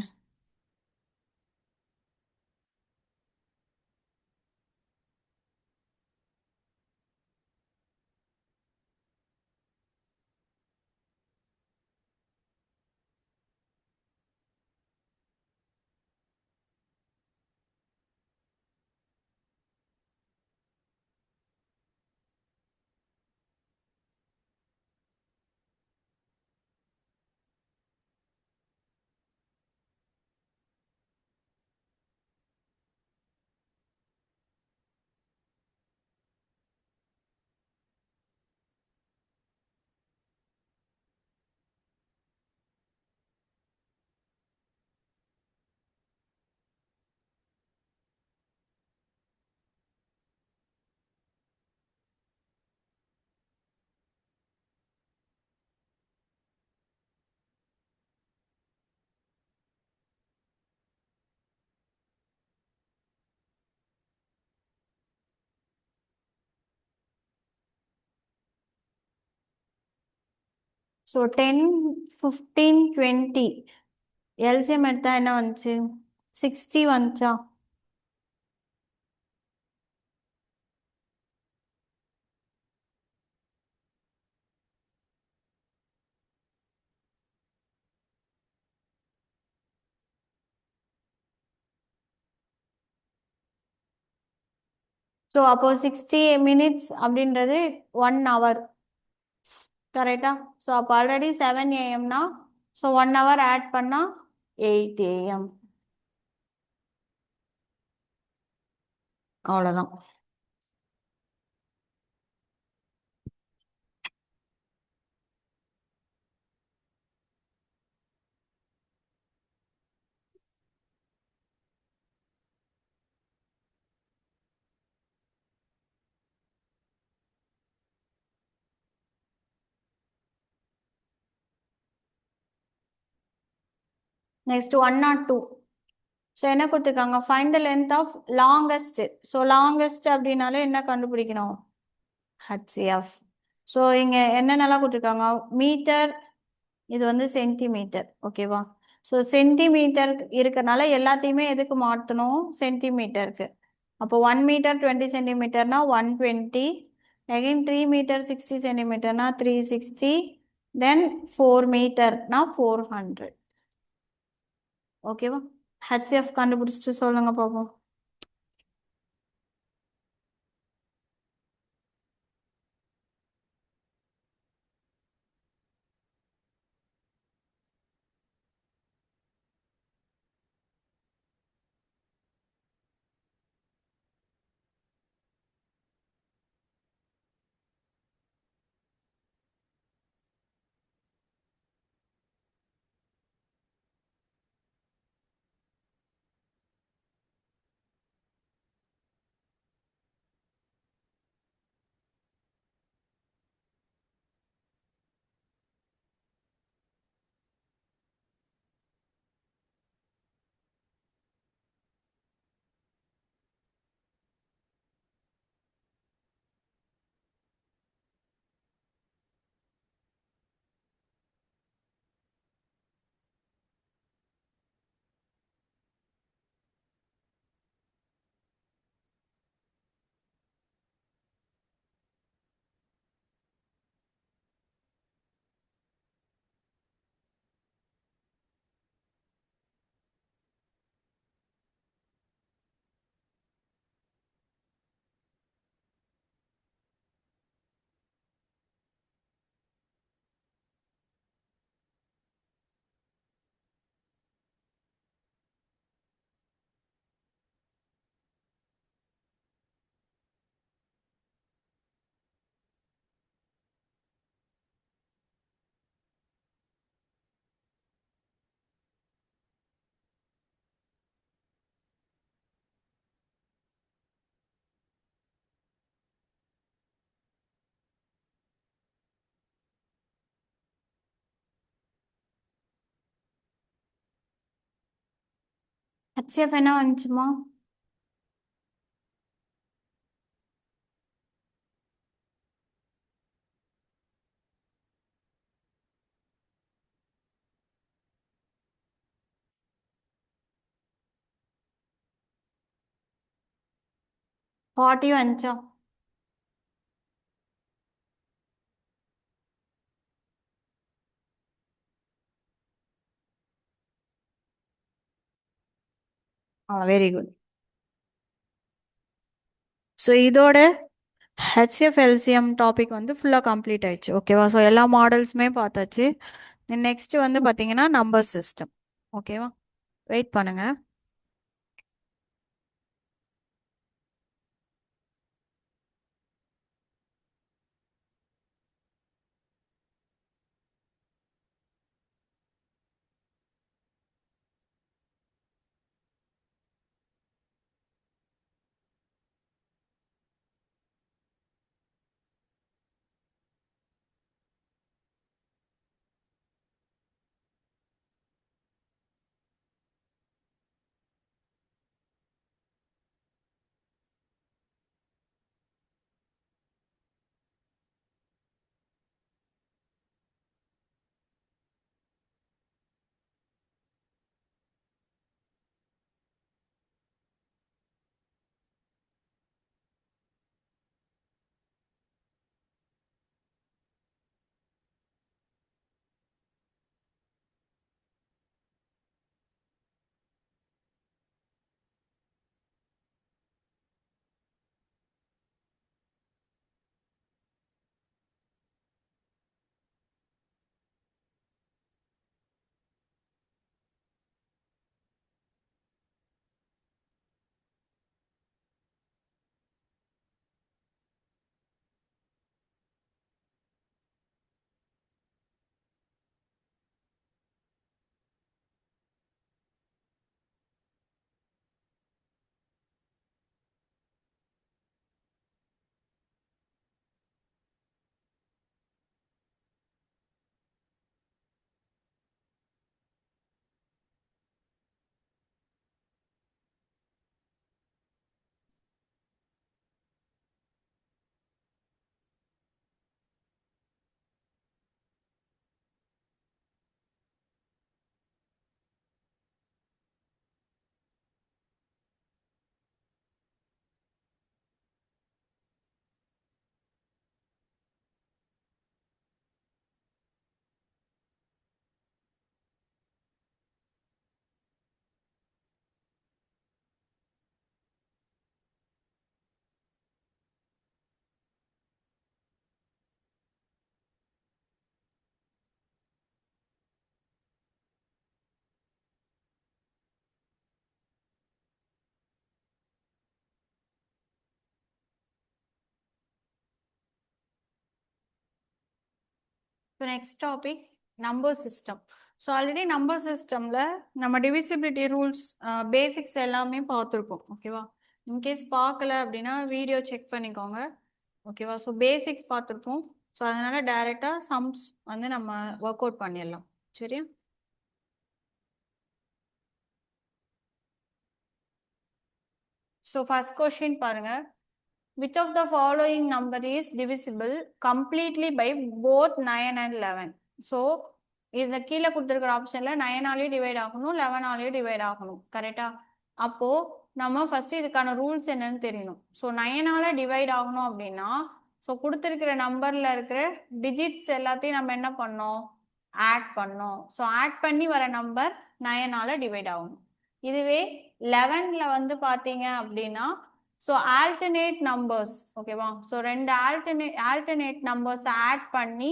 ஸோ 10, 15, 20 எல்சிஎம் எடுத்தா என்ன வந்துச்சு? 60 வந்துச்சா? ஸோ அப்போ 60 மினிட்ஸ் அப்படின்றது 1 hour. கரெக்டா? ஸோ அப்போ already 7 AM so 1 hour add பண்ணால் 8 AM. அவ்வளோதான். நெக்ஸ்ட் 102. ஸோ என்ன கொடுத்துருக்காங்க? Find the length of longest. So longest அப்படின்னாலே என்ன கண்டுபிடிக்கணும்? HCF. ஸோ இங்கே என்னென்னலாம் கொடுத்துருக்காங்க? மீட்டர், இது வந்து சென்டிமீட்டர். ஓகேவா? ஸோ சென்டிமீட்டர் இருக்கனால எல்லாத்தையுமே எதுக்கு மாற்றணும்? சென்டிமீட்டருக்கு. அப்போ 1 மீட்டர் 20 சென்டிமீட்டர்னா 120, அகைன் 3 மீட்டர் 60 சென்டிமீட்டர்னா 360, தென் 4 மீட்டர்னா 400. ஓகேவா? ஹெச்சிஎஃப் கண்டுபிடிச்சிட்டு சொல்லுங்க பார்ப்போம். ஹெச்சிஎஃப் என்ன வந்துச்சுமா? 40 வந்துச்சா? Very good. ஸோ இதோட ஹெச்சிஎஃப் எல்சிஎம் டாபிக் வந்து ஃபுல்லாக கம்ப்ளீட் ஆயிடுச்சு. ஓகேவா? ஸோ எல்லா மாடல்ஸுமே பார்த்தாச்சு. நெக்ஸ்ட் வந்து பார்த்தீங்கன்னா நம்பர் சிஸ்டம். ஓகேவா? வெயிட் பண்ணுங்க. இப்போ next topic number system. So already number சிஸ்டமில் நம்ம டிவிசிபிலிட்டி ரூல்ஸ் பேசிக்ஸ் எல்லாமே பார்த்துருக்கோம். ஓகேவா? இன்கேஸ் பார்க்கல அப்படின்னா வீடியோ செக் பண்ணிக்கோங்க. ஓகேவா? ஸோ பேசிக்ஸ் பார்த்துருப்போம். ஸோ அதனால டைரெக்டாக சம்ஸ் வந்து நம்ம ஒர்க் அவுட் பண்ணிடலாம். சரியா? ஸோ ஃபர்ஸ்ட் கொஸ்டின் பாருங்க. Which of the following number is divisible completely by both 9 and 11? So இந்த கீழே கொடுத்துருக்கிற ஆப்ஷன்ல 9ஆலேயும் டிவைட் ஆகணும், 11ஆலேயும் டிவைட் ஆகணும். கரெக்டா? அப்போ நம்ம ஃபர்ஸ்ட் இதுக்கான ரூல்ஸ் என்னன்னு தெரியணும். ஸோ 9ஆல டிவைட் ஆகணும் அப்படின்னா ஸோ கொடுத்துருக்கிற நம்பர்ல இருக்கிற டிஜிட்ஸ் எல்லாத்தையும் நம்ம என்ன பண்ணோம்? ஆட் பண்ணோம். ஸோ ஆட் பண்ணி வர நம்பர் 9ஆல டிவைட் ஆகணும். இதுவே 11ல வந்து பார்த்தீங்க அப்படின்னா ஸோ ஆல்டர்னேட் நம்பர்ஸ். ஓகேவா? ஸோ ரெண்டு ஆல்டர்னேட் நம்பர்ஸ் ஆட் பண்ணி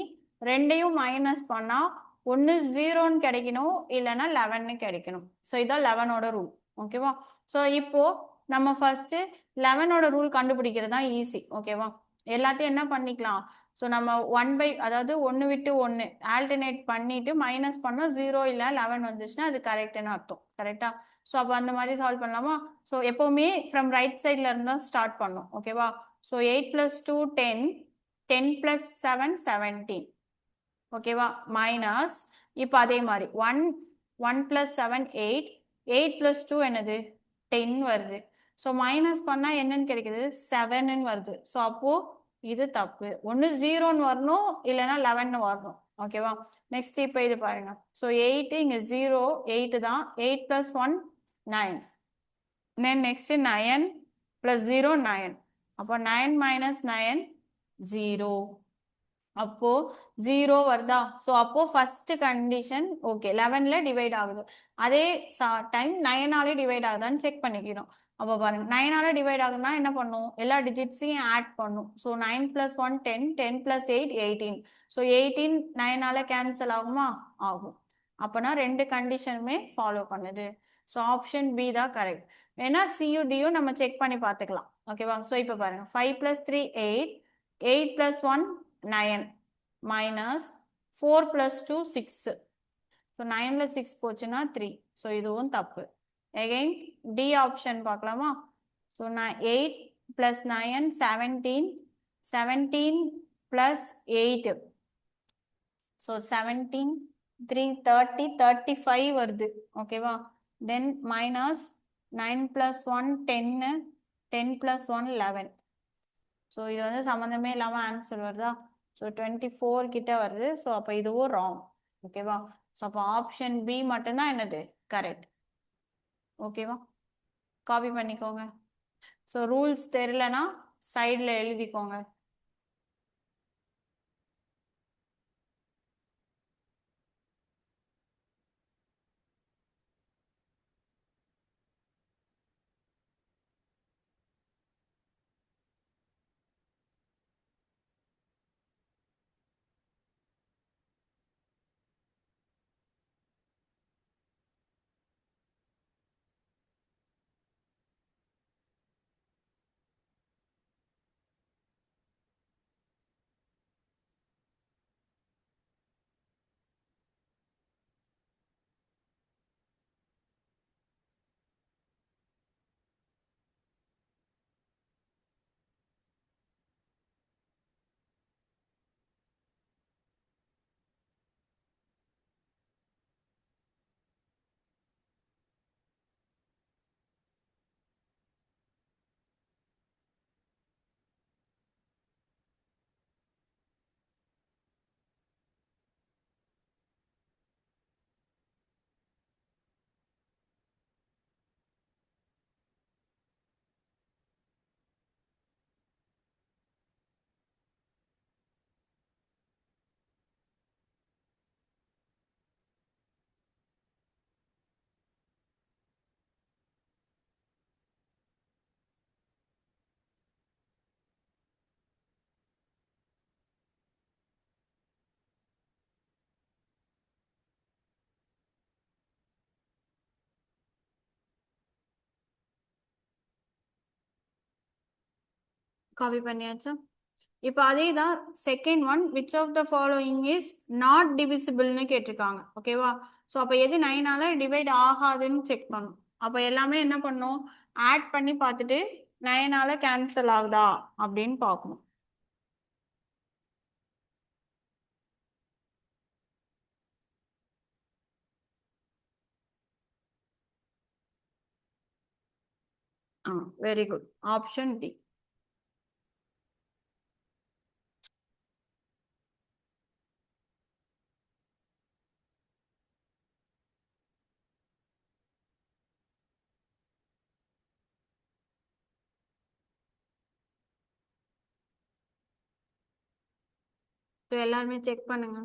ரெண்டையும் மைனஸ் பண்ணா ஒன்று 0ன்னு கிடைக்கணும், இல்லைன்னா 11ன்னு கிடைக்கணும். ஸோ இதான் 11ஓட ரூல். ஓகேவா? ஸோ இப்போ நம்ம ஃபர்ஸ்ட் 11ஓட ரூல் கண்டுபிடிக்கிறது தான் ஈஸி. ஓகேவா? எல்லாத்தையும் என்ன பண்ணிக்கலாம்? ஸோ நம்ம அதாவது ஒன்று விட்டு ஒன்று ஆல்டர்னேட் பண்ணிட்டு மைனஸ் பண்ணால் 0 இல்லை 11 வந்துச்சுன்னா அது கரெக்டுன்னு அர்த்தம். கரெக்டா? ஸோ அப்போ அந்த மாதிரி சால்வ் பண்ணலாமா? ஸோ எப்போவுமே ஃப்ரம் ரைட் சைடில் இருந்தால் ஸ்டார்ட் பண்ணும். ஓகேவா? ஸோ 8 + 2 10, 10 + 7 17. ஓகேவா? மைனஸ் இப்போ அதே மாதிரி 1 + 7 8, 8 + 2 என்னது 10 வருது. ஸோ மைனஸ் பண்ணால் என்னன்னு கிடைக்குது 7ன்னு வருது. ஸோ அப்போ இது தப்பு. ஒன்று 0ன்னு வரணும், இல்லைன்னா 11ன்னு வரணும். ஓகேவா? நெக்ஸ்ட் இப்போ இது பாருங்க. ஸோ 8 இங்கே 0 8 தான். 8 + 1 9. Then next 9 plus 0 9. அப்போ 9 minus 9 0. அப்போ 0 வருதா? ஸோ அப்போ ஃபர்ஸ்ட் கண்டிஷன் ஓகே 11ல டிவைட் ஆகுது. அதே டைம் 9ஆலே டிவைட் ஆகுதான்னு செக் பண்ணிக்கணும். அப்போ பாருங்க 9ஆல டிவைட் ஆகுதுன்னா என்ன பண்ணும்? எல்லா டிஜிட்ஸையும் ஆட் பண்ணும். ஸோ 9 + 1 10, 10 + 8 18. ஸோ 18 9ஆல கேன்சல் ஆகுமா? ஆகும். அப்போனா ரெண்டு கண்டிஷனுமே ஃபாலோ பண்ணுது. ஸோ ஆப்ஷன் பி தான் கரெக்ட். வேணா சியூடியும் நம்ம செக் பண்ணி பார்த்துக்கலாம். ஓகேவா? ஸோ இப்போ பாருங்க 5 + 3 8, 8 + 1 9 minus 4 + 2 6. ஸோ 9ல 6 போச்சுன்னா 3. ஸோ இதுவும் தப்பு. அகைன் டி ஆப்ஷன் பார்க்கலாமா? ஸோ 8 + 9 17, 17 + 8. ஸோ 17 3 30 35 வருது. ஓகேவா? தென் மைனஸ் 9 + 1 10, 10 + 1 11. ஸோ இது வந்து சம்மந்தமே இல்லாமல் ஆன்சர் வருதா? ஸோ 24 கிட்ட வருது. ஸோ அப்போ இதுவும் ராங். ஓகேவா? ஸோ அப்போ ஆப்ஷன் பி மட்டும்தான் என்னது கரெக்ட். ஓகேவா? காப்பி பண்ணிக்கோங்க. ஸோ ரூல்ஸ் தெரியலனா சைடில் எழுதிக்கோங்க. காப்பி பண்ணியாச்சா? இப்போ அதே தான் second one which of the following is not டிவிசிபிள்னு கேட்டிருக்காங்க ஓகேவா. ஸோ அப்போ எது 9ஆல டிவைட் ஆகாதுன்னு செக் பண்ணும். அப்போ எல்லாமே என்ன பண்ணும், ஆட் பண்ணி பார்த்துட்டு 9ஆல கேன்சல் ஆகுதா அப்படின்னு பார்க்கணும். Very good, option D. So எல்லாருமே செக் பண்ணுங்க.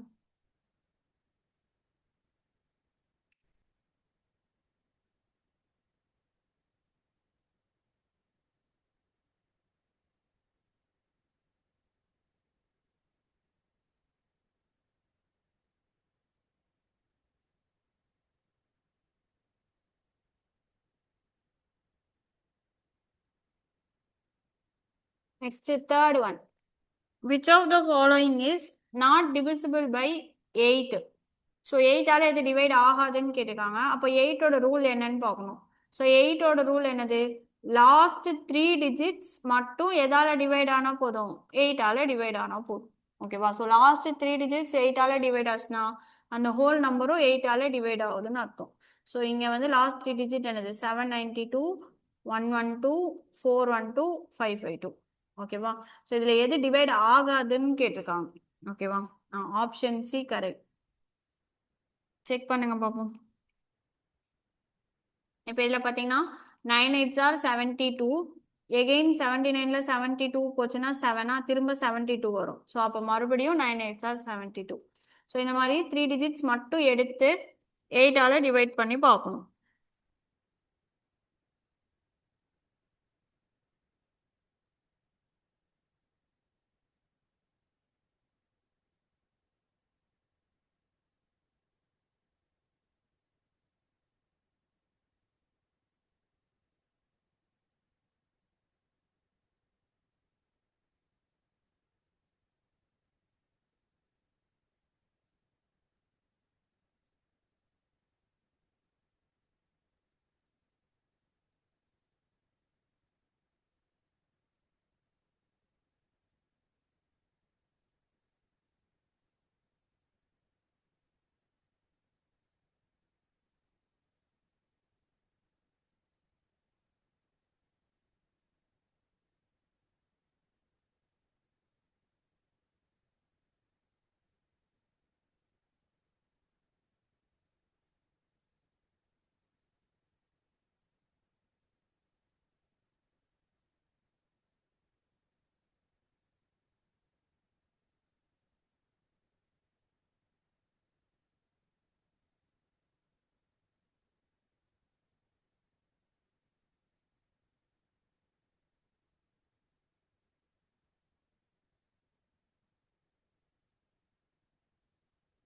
Next, third one. Which of the following is not divisible by 8? So 8ஆல எது டிவைட் ஆகாதுன்னு கேட்டிருக்காங்க. அப்போ 8ஓட ரூல் என்னன்னு பார்க்கணும். ஸோ 8ஓட ரூல் என்னது, லாஸ்ட் 3 டிஜிட்ஸ் மட்டும் எதால டிவைட் ஆனால் போதும், 8ஆல டிவைட் ஆனால் போதும் ஓகேவா. ஸோ லாஸ்ட் 3 டிஜிட்ஸ் 8ஆல டிவைட் ஆச்சுன்னா அந்த ஹோல் நம்பரும் 8ஆல டிவைட் ஆகுதுன்னு அர்த்தம். ஸோ இங்கே வந்து லாஸ்ட் 3 டிஜிட் என்னது, 792, 112, 412, 552 ஓகேவா. ஸோ இதில் எது டிவைட் ஆகாதுன்னு கேட்டிருக்காங்க ஓகேவா. Option C correct. செக் பண்ணுங்க பார்ப்போம். இப்போ இதில் பார்த்தீங்கன்னா 9 8s are 72, எகெயின் 79ல 72 போச்சுன்னா 7ஆ திரும்ப 72 வரும். ஸோ அப்போ மறுபடியும் 9 8s are 72. ஸோ இந்த மாதிரி 3 டிஜிட்ஸ் மட்டும் எடுத்து 8ஆல டிவைட் பண்ணி பார்க்கணும்.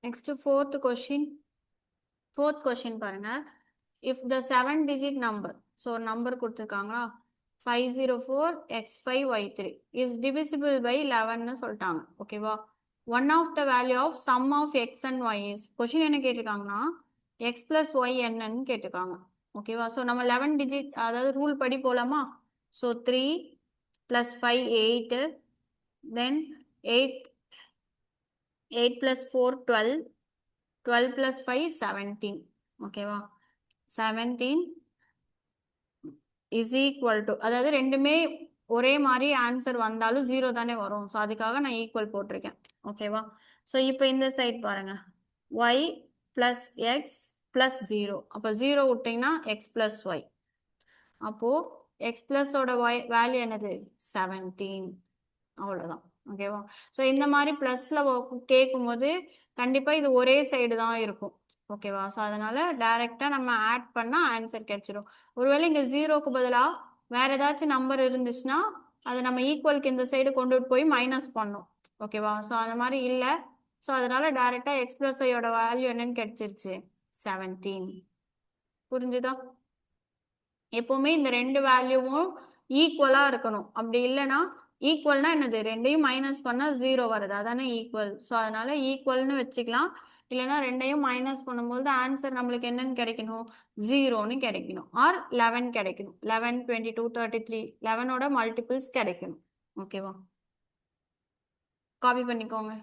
நெக்ஸ்ட் ஃபோர்த் கொஸ்டின் பாருங்க. If the 7 digit number, so number கொடுத்துருக்காங்களா, 504x5y3 இஸ் டிவிசிபிள் பை 11ன்னு சொல்லிட்டாங்க ஓகேவா. One of the value of sum of x and y is, question என்ன கேட்டிருக்காங்கன்னா எக்ஸ் பிளஸ் ஒய் என்னன்னு கேட்டிருக்காங்க ஓகேவா. ஸோ நம்ம 11 டிஜிட் அதாவது ரூல் படி போகலாமா. ஸோ 3 + 5 8, தென் 8 + 4 12, 12 + 5 17 ஓகேவா. 17 இஸ் ஈக்குவல் டு, அதாவது ரெண்டுமே ஒரே மாதிரி ஆன்சர் வந்தாலும் 0 தானே வரும். ஸோ அதுக்காக நான் ஈக்குவல் போட்டிருக்கேன் ஓகேவா. ஸோ இப்போ இந்த சைட் பாருங்க, y + x + 0, அப்போ 0 விட்டிங்கன்னா x + y, அப்போது x +ஓட வேல்யூ என்னது 17, அவ்வளோதான் ஓகேவா. ஸோ இந்த மாதிரி ப்ளஸில் கேட்கும்போது கண்டிப்பாக இது ஒரே சைடு தான் இருக்கும் ஓகேவா. ஸோ அதனால் டைரெக்டாக நம்ம ஆட் பண்ணால் ஆன்சர் கிடைச்சிடும். ஒருவேளை இங்கே 0க்கு பதிலாக வேறு ஏதாச்சும் நம்பர் இருந்துச்சுன்னா அதை நம்ம ஈக்குவலுக்கு இந்த சைடு கொண்டுட்டு போய் மைனஸ் பண்ணோம் ஓகேவா. ஸோ அந்த மாதிரி இல்லை. ஸோ அதனால் டைரெக்டாக x + y வேல்யூ என்னன்னு கிடைச்சிருச்சு 17. புரிஞ்சுதா. எப்போவுமே இந்த ரெண்டு வேல்யூவும் ஈக்குவலாக இருக்கணும். அப்படி இல்லைன்னா ஈக்குவல்னா என்னது ரெண்டையும் மைனஸ் பண்ணால் 0 வருது அதானே ஈக்குவல். ஸோ அதனால ஈக்குவல்னு வச்சுக்கலாம். இல்லைன்னா ரெண்டையும் மைனஸ் பண்ணும்போது ஆன்சர் நம்மளுக்கு என்னன்னு கிடைக்கணும் 0ன்னு கிடைக்கணும் ஆர் 11 கிடைக்கணும். 11 22 33 11ஓட மல்டிபிள்ஸ் கிடைக்கணும். ஓகேவா? காப்பி பண்ணிக்கோங்க.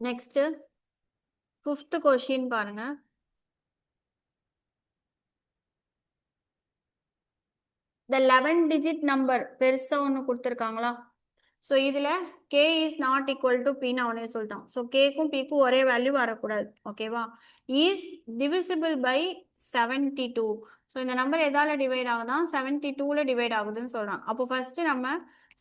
நெக்ஸ்ட் 5th கொஸ்டின் பாருங்க. the 11 digit number பெருசா ஒன்று கொடுத்துருக்காங்களா? ஸோ இதில் k is not equal to p அவனே சொல்லிட்டான். ஸோ கேக்கும் பிக்கும் ஒரே வேல்யூ வரக்கூடாது. ஓகேவா? is divisible by 72. ஸோ இந்த நம்பர் எதால டிவைட் ஆகுதான் 72ல டிவைட் ஆகுதுன்னு சொல்கிறான். அப்போ ஃபர்ஸ்ட் நம்ம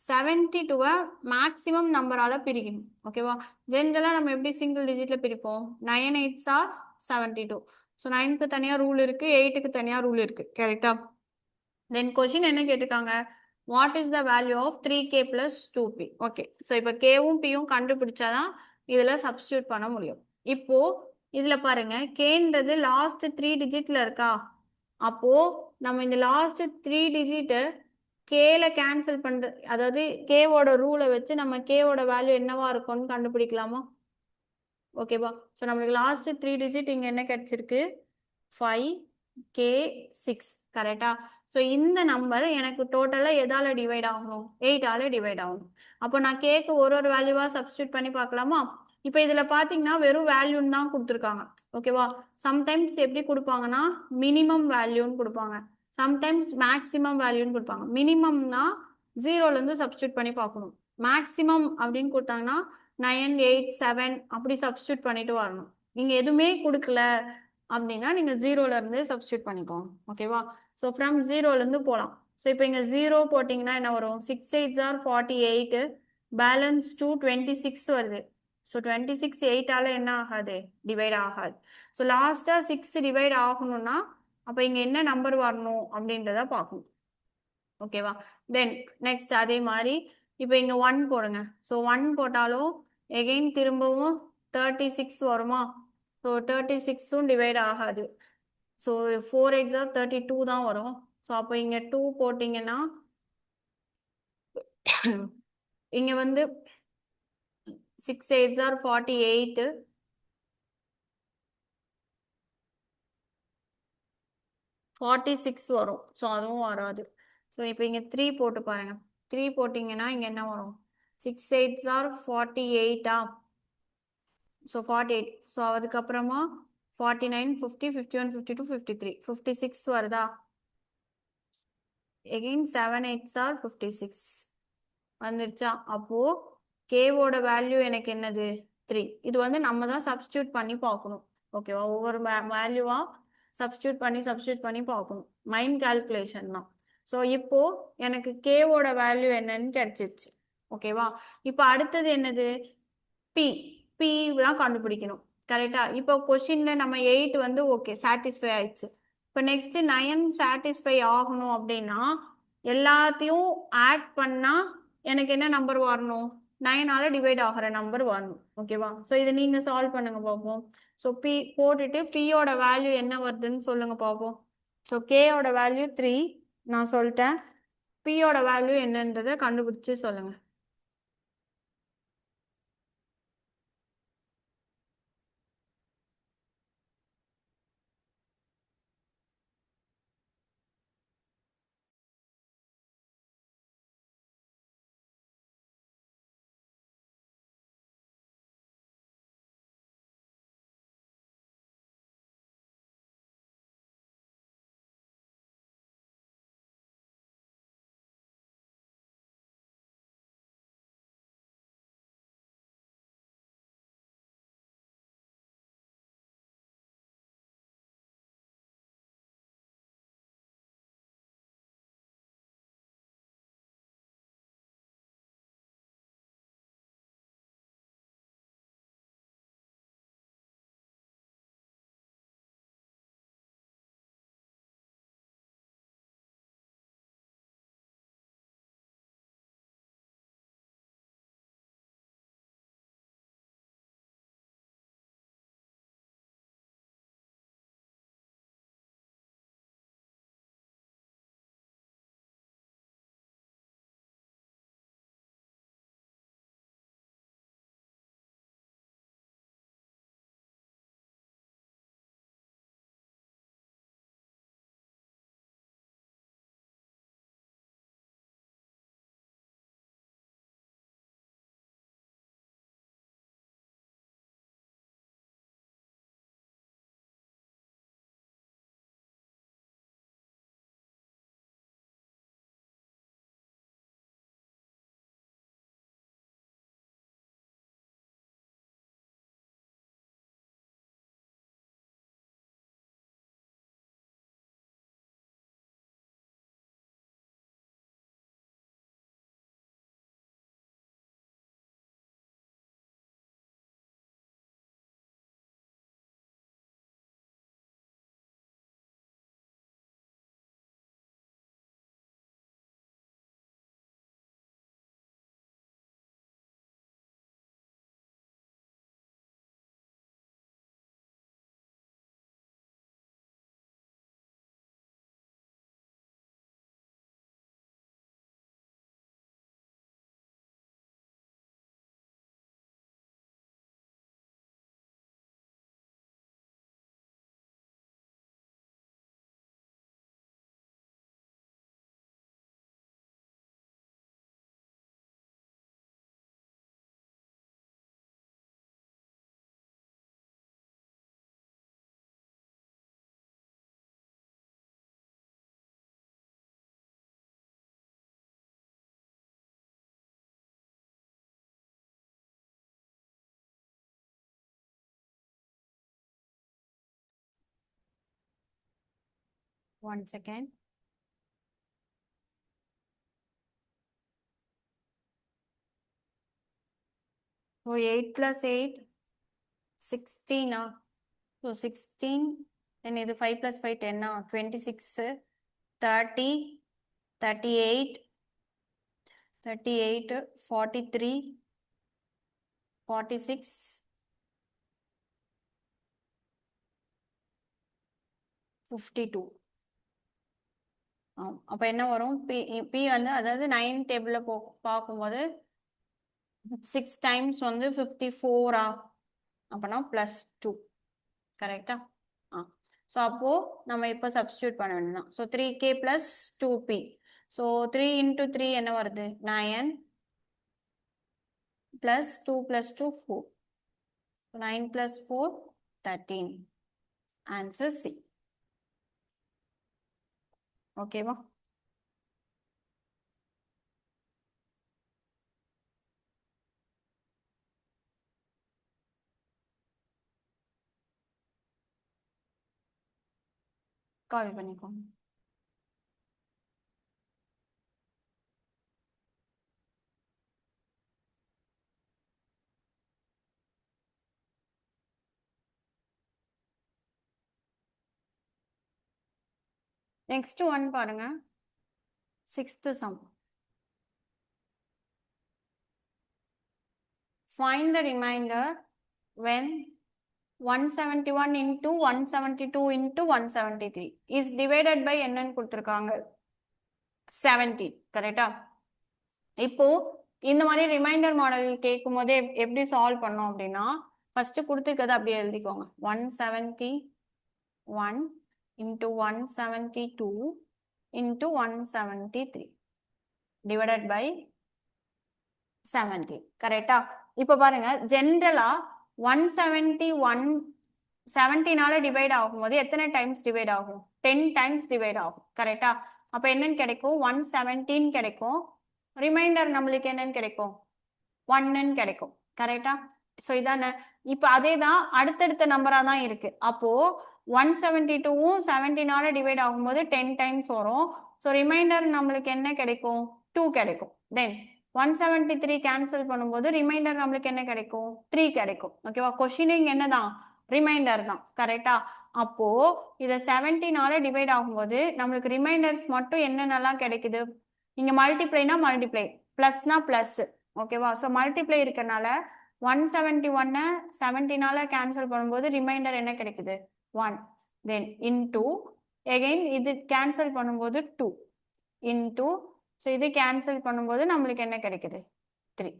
72வை மேக்ஸிமம் நம்பரால் பிரிக்கணும். ஓகேவா? ஜென்ரலாக நம்ம எப்படி சிங்கிள் டிஜிட்டில் பிரிப்போம் 9 8s are 72. ஸோ 9க்கு தனியாக ரூல் இருக்குது, 8க்கு தனியாக ரூல் இருக்குது. கரெக்டாக? தென் கொஷின் என்ன கேட்டிருக்காங்க? What is the value of 3k plus 2p? Okay, so இப்போ கேவும் பியும் கண்டுபிடிச்சாதான் இதில் சப்ஸ்டியூட் பண்ண முடியும். இப்போ இதில் பாருங்க கேன்றது லாஸ்ட் 3 டிஜிட்ல இருக்கா? அப்போ நம்ம இந்த லாஸ்ட் 3 டிஜிட்டு கேல கேன்சல் பண்ற, அதாவது கேவோட ரூலை வச்சு நம்ம கேவோட வேல்யூ என்னவா இருக்கும்னு கண்டுபிடிக்கலாமா? ஓகேவா? ஸோ நம்மளுக்கு லாஸ்ட் 3 டிஜிட் இங்கே என்ன கிடைச்சிருக்கு 5k6. கரெக்டா? ஸோ இந்த நம்பர் எனக்கு டோட்டலாக எதால டிவைட் ஆகணும் 8ஆல டிவைட் ஆகணும். அப்போ நான் கேக்கு ஒரு வேல்யூவாக சப்ஸ்டியூட் பண்ணி பார்க்கலாமா? இப்போ இதில் பார்த்தீங்கன்னா வெறும் வேல்யூன்னு தான் கொடுத்துருக்காங்க. ஓகேவா? சம்டைம்ஸ் எப்படி கொடுப்பாங்கன்னா மினிமம் வேல்யூன்னு கொடுப்பாங்க, சம்டைம்ஸ் மேக்ஸிமம் வேல்யூன்னு கொடுப்பாங்க. மினிமம்னா 0லேருந்து சப்ஸ்டியூட் பண்ணி பார்க்கணும். மேக்ஸிமம் அப்படின்னு கொடுத்தாங்கன்னா 9 8 7 அப்படி சப்ஸ்டியூட் பண்ணிட்டு வரணும். நீங்கள் எதுவுமே கொடுக்கல அப்படின்னா நீங்கள் 0லேருந்து சப்ஸ்டியூட் பண்ணிக்கோங்க. ஓகேவா? ஸோ ஃப்ரம் 0லேருந்து போகலாம். ஸோ இப்போ இங்கே 0 போட்டிங்கன்னா என்ன வரும் 6 8s are 48, பேலன்ஸ் 2 26 வருது. ஸோ 26 8ஆல் என்ன ஆகாது டிவைட் ஆகாது. ஸோ லாஸ்ட்டாக 6 டிவைட் ஆகணும்னா அப்போ இங்கே என்ன நம்பர் வரணும் அப்படின்றத பார்க்கணும். ஓகேவா? தென் நெக்ஸ்ட் அதே மாதிரி இப்போ இங்கே 1 போடுங்க. ஸோ 1 போட்டாலும் எகெயின் திரும்பவும் 36 வருமா? ஸோ 36ம் டிவைட் ஆகாது. ஸோ 4 8s are 32 தான் வரும். ஸோ அப்போ இங்கே 2 போட்டிங்கன்னா இங்கே வந்து 6 8s are 48, 46 வரும். ஸோ அதுவும் வராது. ஸோ இப்போ இங்கே 3 போட்டு பாருங்க. 3 போட்டிங்கன்னா இங்கே என்ன வரும் 6 8s are 48. ஸோ 48. ஸோ அதுக்கப்புறமா 49 50 51 52 53 56 வருதா? எகெயின் 7 8s are 56 வந்துருச்சா? அப்போ கேவோட வேல்யூ எனக்கு என்னது 3. இது வந்து நம்ம தான் சப்ஸ்டியூட் பண்ணி பார்க்கணும். ஓகேவா? ஒவ்வொரு வேல்யூவா சப்ஸ்டியூட் பண்ணி பார்க்கணும். மைண்ட் கால்குலேஷன் தான். ஸோ இப்போ எனக்கு கேவோட வேல்யூ என்னன்னு கிடைச்சிருச்சு. ஓகேவா? இப்போ அடுத்தது என்னது பி. பி தான் கண்டுபிடிக்கணும். கரெக்டா? இப்போ கொஸ்டின்ல நம்ம 8 வந்து ஓகே சாட்டிஸ்ஃபை ஆயிடுச்சு. இப்போ நெக்ஸ்ட் 9 சாட்டிஸ்ஃபை ஆகணும் அப்படின்னா எல்லாத்தையும் ஆட் பண்ணா எனக்கு என்ன நம்பர் வரணும் 9ஆல டிவைட் ஆகிற நம்பர் வரணும். ஓகேவா? ஸோ இதை நீங்க சால்வ் பண்ணுங்க பார்ப்போம். ஸோ பி போட்டுட்டு பியோட வேல்யூ என்ன வருதுன்னு சொல்லுங்க பார்ப்போம். ஸோ கேயோட வேல்யூ 3 நான் சொல்லிட்டேன். பியோட வேல்யூ என்னன்றதை கண்டுபிடிச்சு சொல்லுங்க. 1 second. So 8 plus 8, 16. So 16, then இது 5 plus 5, 10. 26, 30, 38, 38, 43, 46, 52. அப்ப என்ன வரும்? P வந்து அதாவது 9 டேபிள்ல பார்க்கும்போது 6 times வந்து 54. அப்பனா plus 2. கரெக்டா? ஸோ அப்போ நம்ம இப்போ சப்ஸ்டியூட் பண்ண வேண்டியதான். So 3k plus 2p. So 3 into 3 என்ன வருது? 9 plus 2 plus 2, 4. 9 plus 4, 13. Answer C. ஓகேவா? காப்பி பண்ணிக்கோங்க. நெக்ஸ்ட் ஒன் பாருங்க. 6th sum. Find the remainder when 171 into 172 into 173 is divided by என்னன்னு கொடுத்துருக்காங்க? 70. கரெக்டா? இப்போ இந்த மாதிரி ரிமைண்டர் மாடல் கேட்கும் போதே எப்படி சால்வ் பண்ணோம் அப்படின்னா ஃபர்ஸ்ட் கொடுத்துருக்கதை அப்படியே எழுதிக்கோங்க. 171 into 172 into 173 divided by 70. கரெக்டா? இப்போ பாருங்க, ஜென்ரலா 171 17னால டிவைட் ஆகும்போது எத்தனை டைம்ஸ் டிவைட் ஆகும்? 10 டைம்ஸ் டிவைட் ஆகும். கரெக்டா? அப்ப என்னன்னு கிடைக்கும்? 117 கிடைக்கும். ரிமைண்டர் நம்மளுக்கு என்னன்னு கிடைக்கும்? 1ன்னு கிடைக்கும். கரெக்டா? ஸோ இதான. இப்போ அதே தான் அடுத்தடுத்த நம்பரா தான் இருக்கு. அப்போ 172வும் 17னால டிவைட் ஆகும்போது 10 டைம்ஸ் வரும். ஸோ ரிமைண்டர் நம்மளுக்கு என்ன கிடைக்கும்? 2 கிடைக்கும். தென் 173 கேன்சல் பண்ணும்போது ரிமைண்டர் நம்மளுக்கு என்ன கிடைக்கும்? 3 கிடைக்கும். ஓகேவா? கொஸ்டினிங் என்னதான்? ரிமைண்டர் தான். கரெக்டா? அப்போ இதை 70னால டிவைட் ஆகும்போது நம்மளுக்கு ரிமைண்டர்ஸ் மட்டும் என்னென்னலாம் கிடைக்குது? இங்க மல்டிப்ளைனா மல்டிப்ளை, பிளஸ்னா பிளஸ். ஓகேவா? ஸோ மல்டிப்ளை இருக்கனால 171 17னால கேன்சல் பண்ணும்போது ரிமைண்டர் என்ன கிடைக்குது? 1. தென் இன்டூ எகைன் இது கேன்சல் பண்ணும்போது 2 இன்டூ, ஸோ இது கேன்சல் பண்ணும்போது நம்மளுக்கு என்ன கிடைக்குது? 3.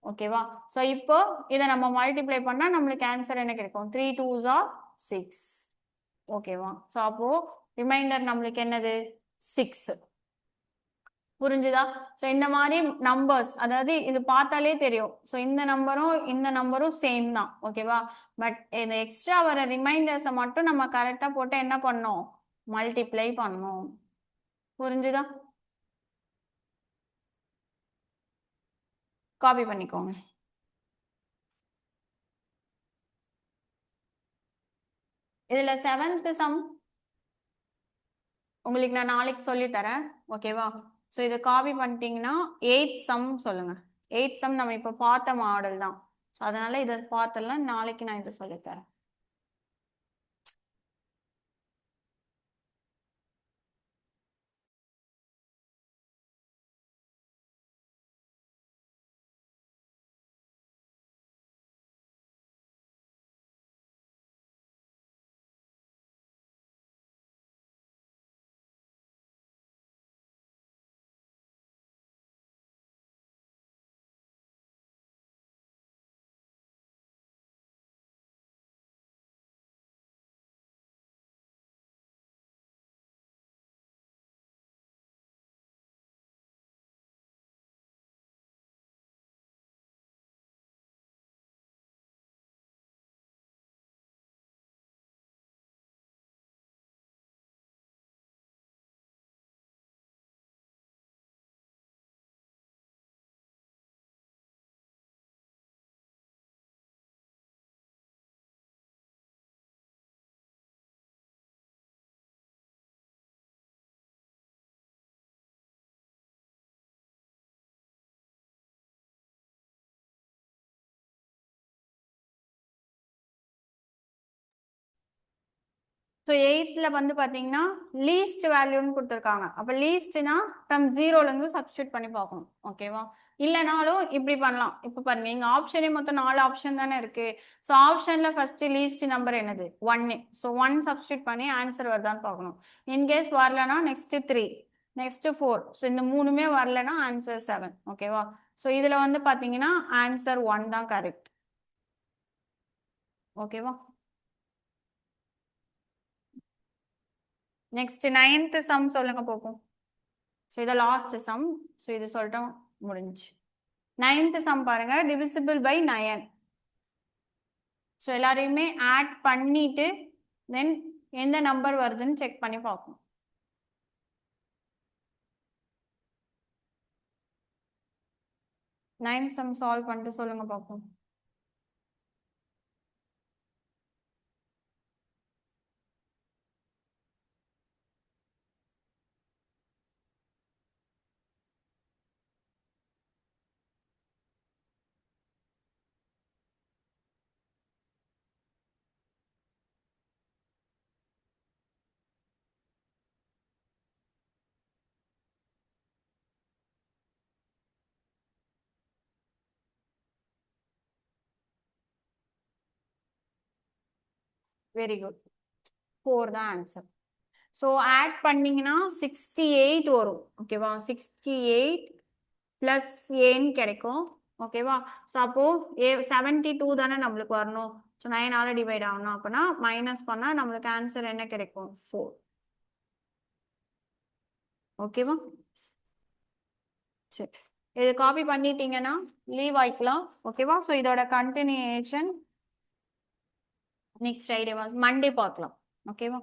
ஓகேவா? ஸோ இப்போ இதை நம்ம மல்டிப்ளை பண்ணா நம்மளுக்கு ஆன்சர் என்ன கிடைக்கும்? 3 2s are 6. ஓகேவா? ஸோ அப்போ ரிமைண்டர் நம்மளுக்கு என்னது? 6. புரிஞ்சுதா? ஸோ இந்த மாதிரி நம்பர்ஸ், அதாவது இது பார்த்தாலே தெரியும். ஸோ இந்த நம்பரும் சேம் தான். ஓகேவா? பட் இந்த எக்ஸ்ட்ரா வர ரிமைண்டர்ஸை மட்டும் நம்ம கரெக்டாக போட்டு என்ன பண்ணோம்? மல்டிப்ளை பண்ணோம். புரிஞ்சுதா? காப்பி பண்ணிக்கோங்க. இதுல 7th சம் உங்களுக்கு நான் நாளைக்கு சொல்லி தரேன். ஓகேவா? ஸோ இதை காப்பி பண்ணிட்டீங்கன்னா 8th சம் சொல்லுங்க. 8th சம் நம்ம இப்போ பார்த்த மாடல் தான். ஸோ அதனால இதை பார்த்தலாம், நாளைக்கு நான் இதை சொல்லித்தரேன். ஸோ எயித்தில் வந்து பார்த்தீங்கன்னா லீஸ்ட் வேல்யூன்னு கொடுத்துருக்காங்க. அப்போ லீஸ்ட்னா ஃப்ரம் ஜீரோலேருந்து சப்ஸ்டியூட் பண்ணி பார்க்கணும். ஓகேவா? இல்லைனாலும் இப்படி பண்ணலாம். இப்போ பாருங்க இங்கே ஆப்ஷனே மொத்தம் 4 ஆப்ஷன் தானே இருக்கு. ஸோ ஆப்ஷனில் ஃபர்ஸ்ட் லீஸ்ட் நம்பர் என்னது? 1. ஸோ 1 சப்ஸ்டியூட் பண்ணி ஆன்சர் வருதான்னு பார்க்கணும். இன்கேஸ் வரலன்னா நெக்ஸ்ட் 3, நெக்ஸ்ட் 4. ஸோ இந்த மூணுமே வரலன்னா ஆன்சர் 7. ஓகேவா? ஸோ இதில் வந்து பார்த்தீங்கன்னா ஆன்சர் 1 தான் கரெக்ட். ஓகேவா? நெக்ஸ்ட் 9th சம் சொல்லுங்க பார்ப்போம். ஸோ இதை லாஸ்ட் சம். ஸோ இது சொல்லிட்டோம், முடிஞ்சு. 9th சம் பாருங்க, டிவிசிபிள் பை 9. ஸோ எல்லாரையுமே ஆட் பண்ணிட்டு தென் எந்த நம்பர் வருதுன்னு செக் பண்ணி பார்க்கணும். 9th சம் சால்வ் பண்ணிட்டு சொல்லுங்க பார்ப்போம். Very good. 4 தான் ஆன்சர். ஸோ ஆட் பண்ணீங்கன்னா 68 வரும். ஓகேவா? 68 பிளஸ் ஏன்னு கிடைக்கும். ஓகேவா? ஸோ அப்போ 72 தானே நம்மளுக்கு வரணும். ஸோ 9ஆல டிவைட் ஆகணும். அப்படின்னா மைனஸ் பண்ணா நம்மளுக்கு ஆன்சர் என்ன கிடைக்கும்? 4. ஓகேவா? சரி, இது காப்பி பண்ணிட்டீங்கன்னா லீவ் ஆயிக்கலாம். ஓகேவா? ஸோ இதோட கண்டினியூஷன் நெக்ஸ்ட் ஃப்ரைடே மண்டே பார்க்கலாம். ஓகேவா?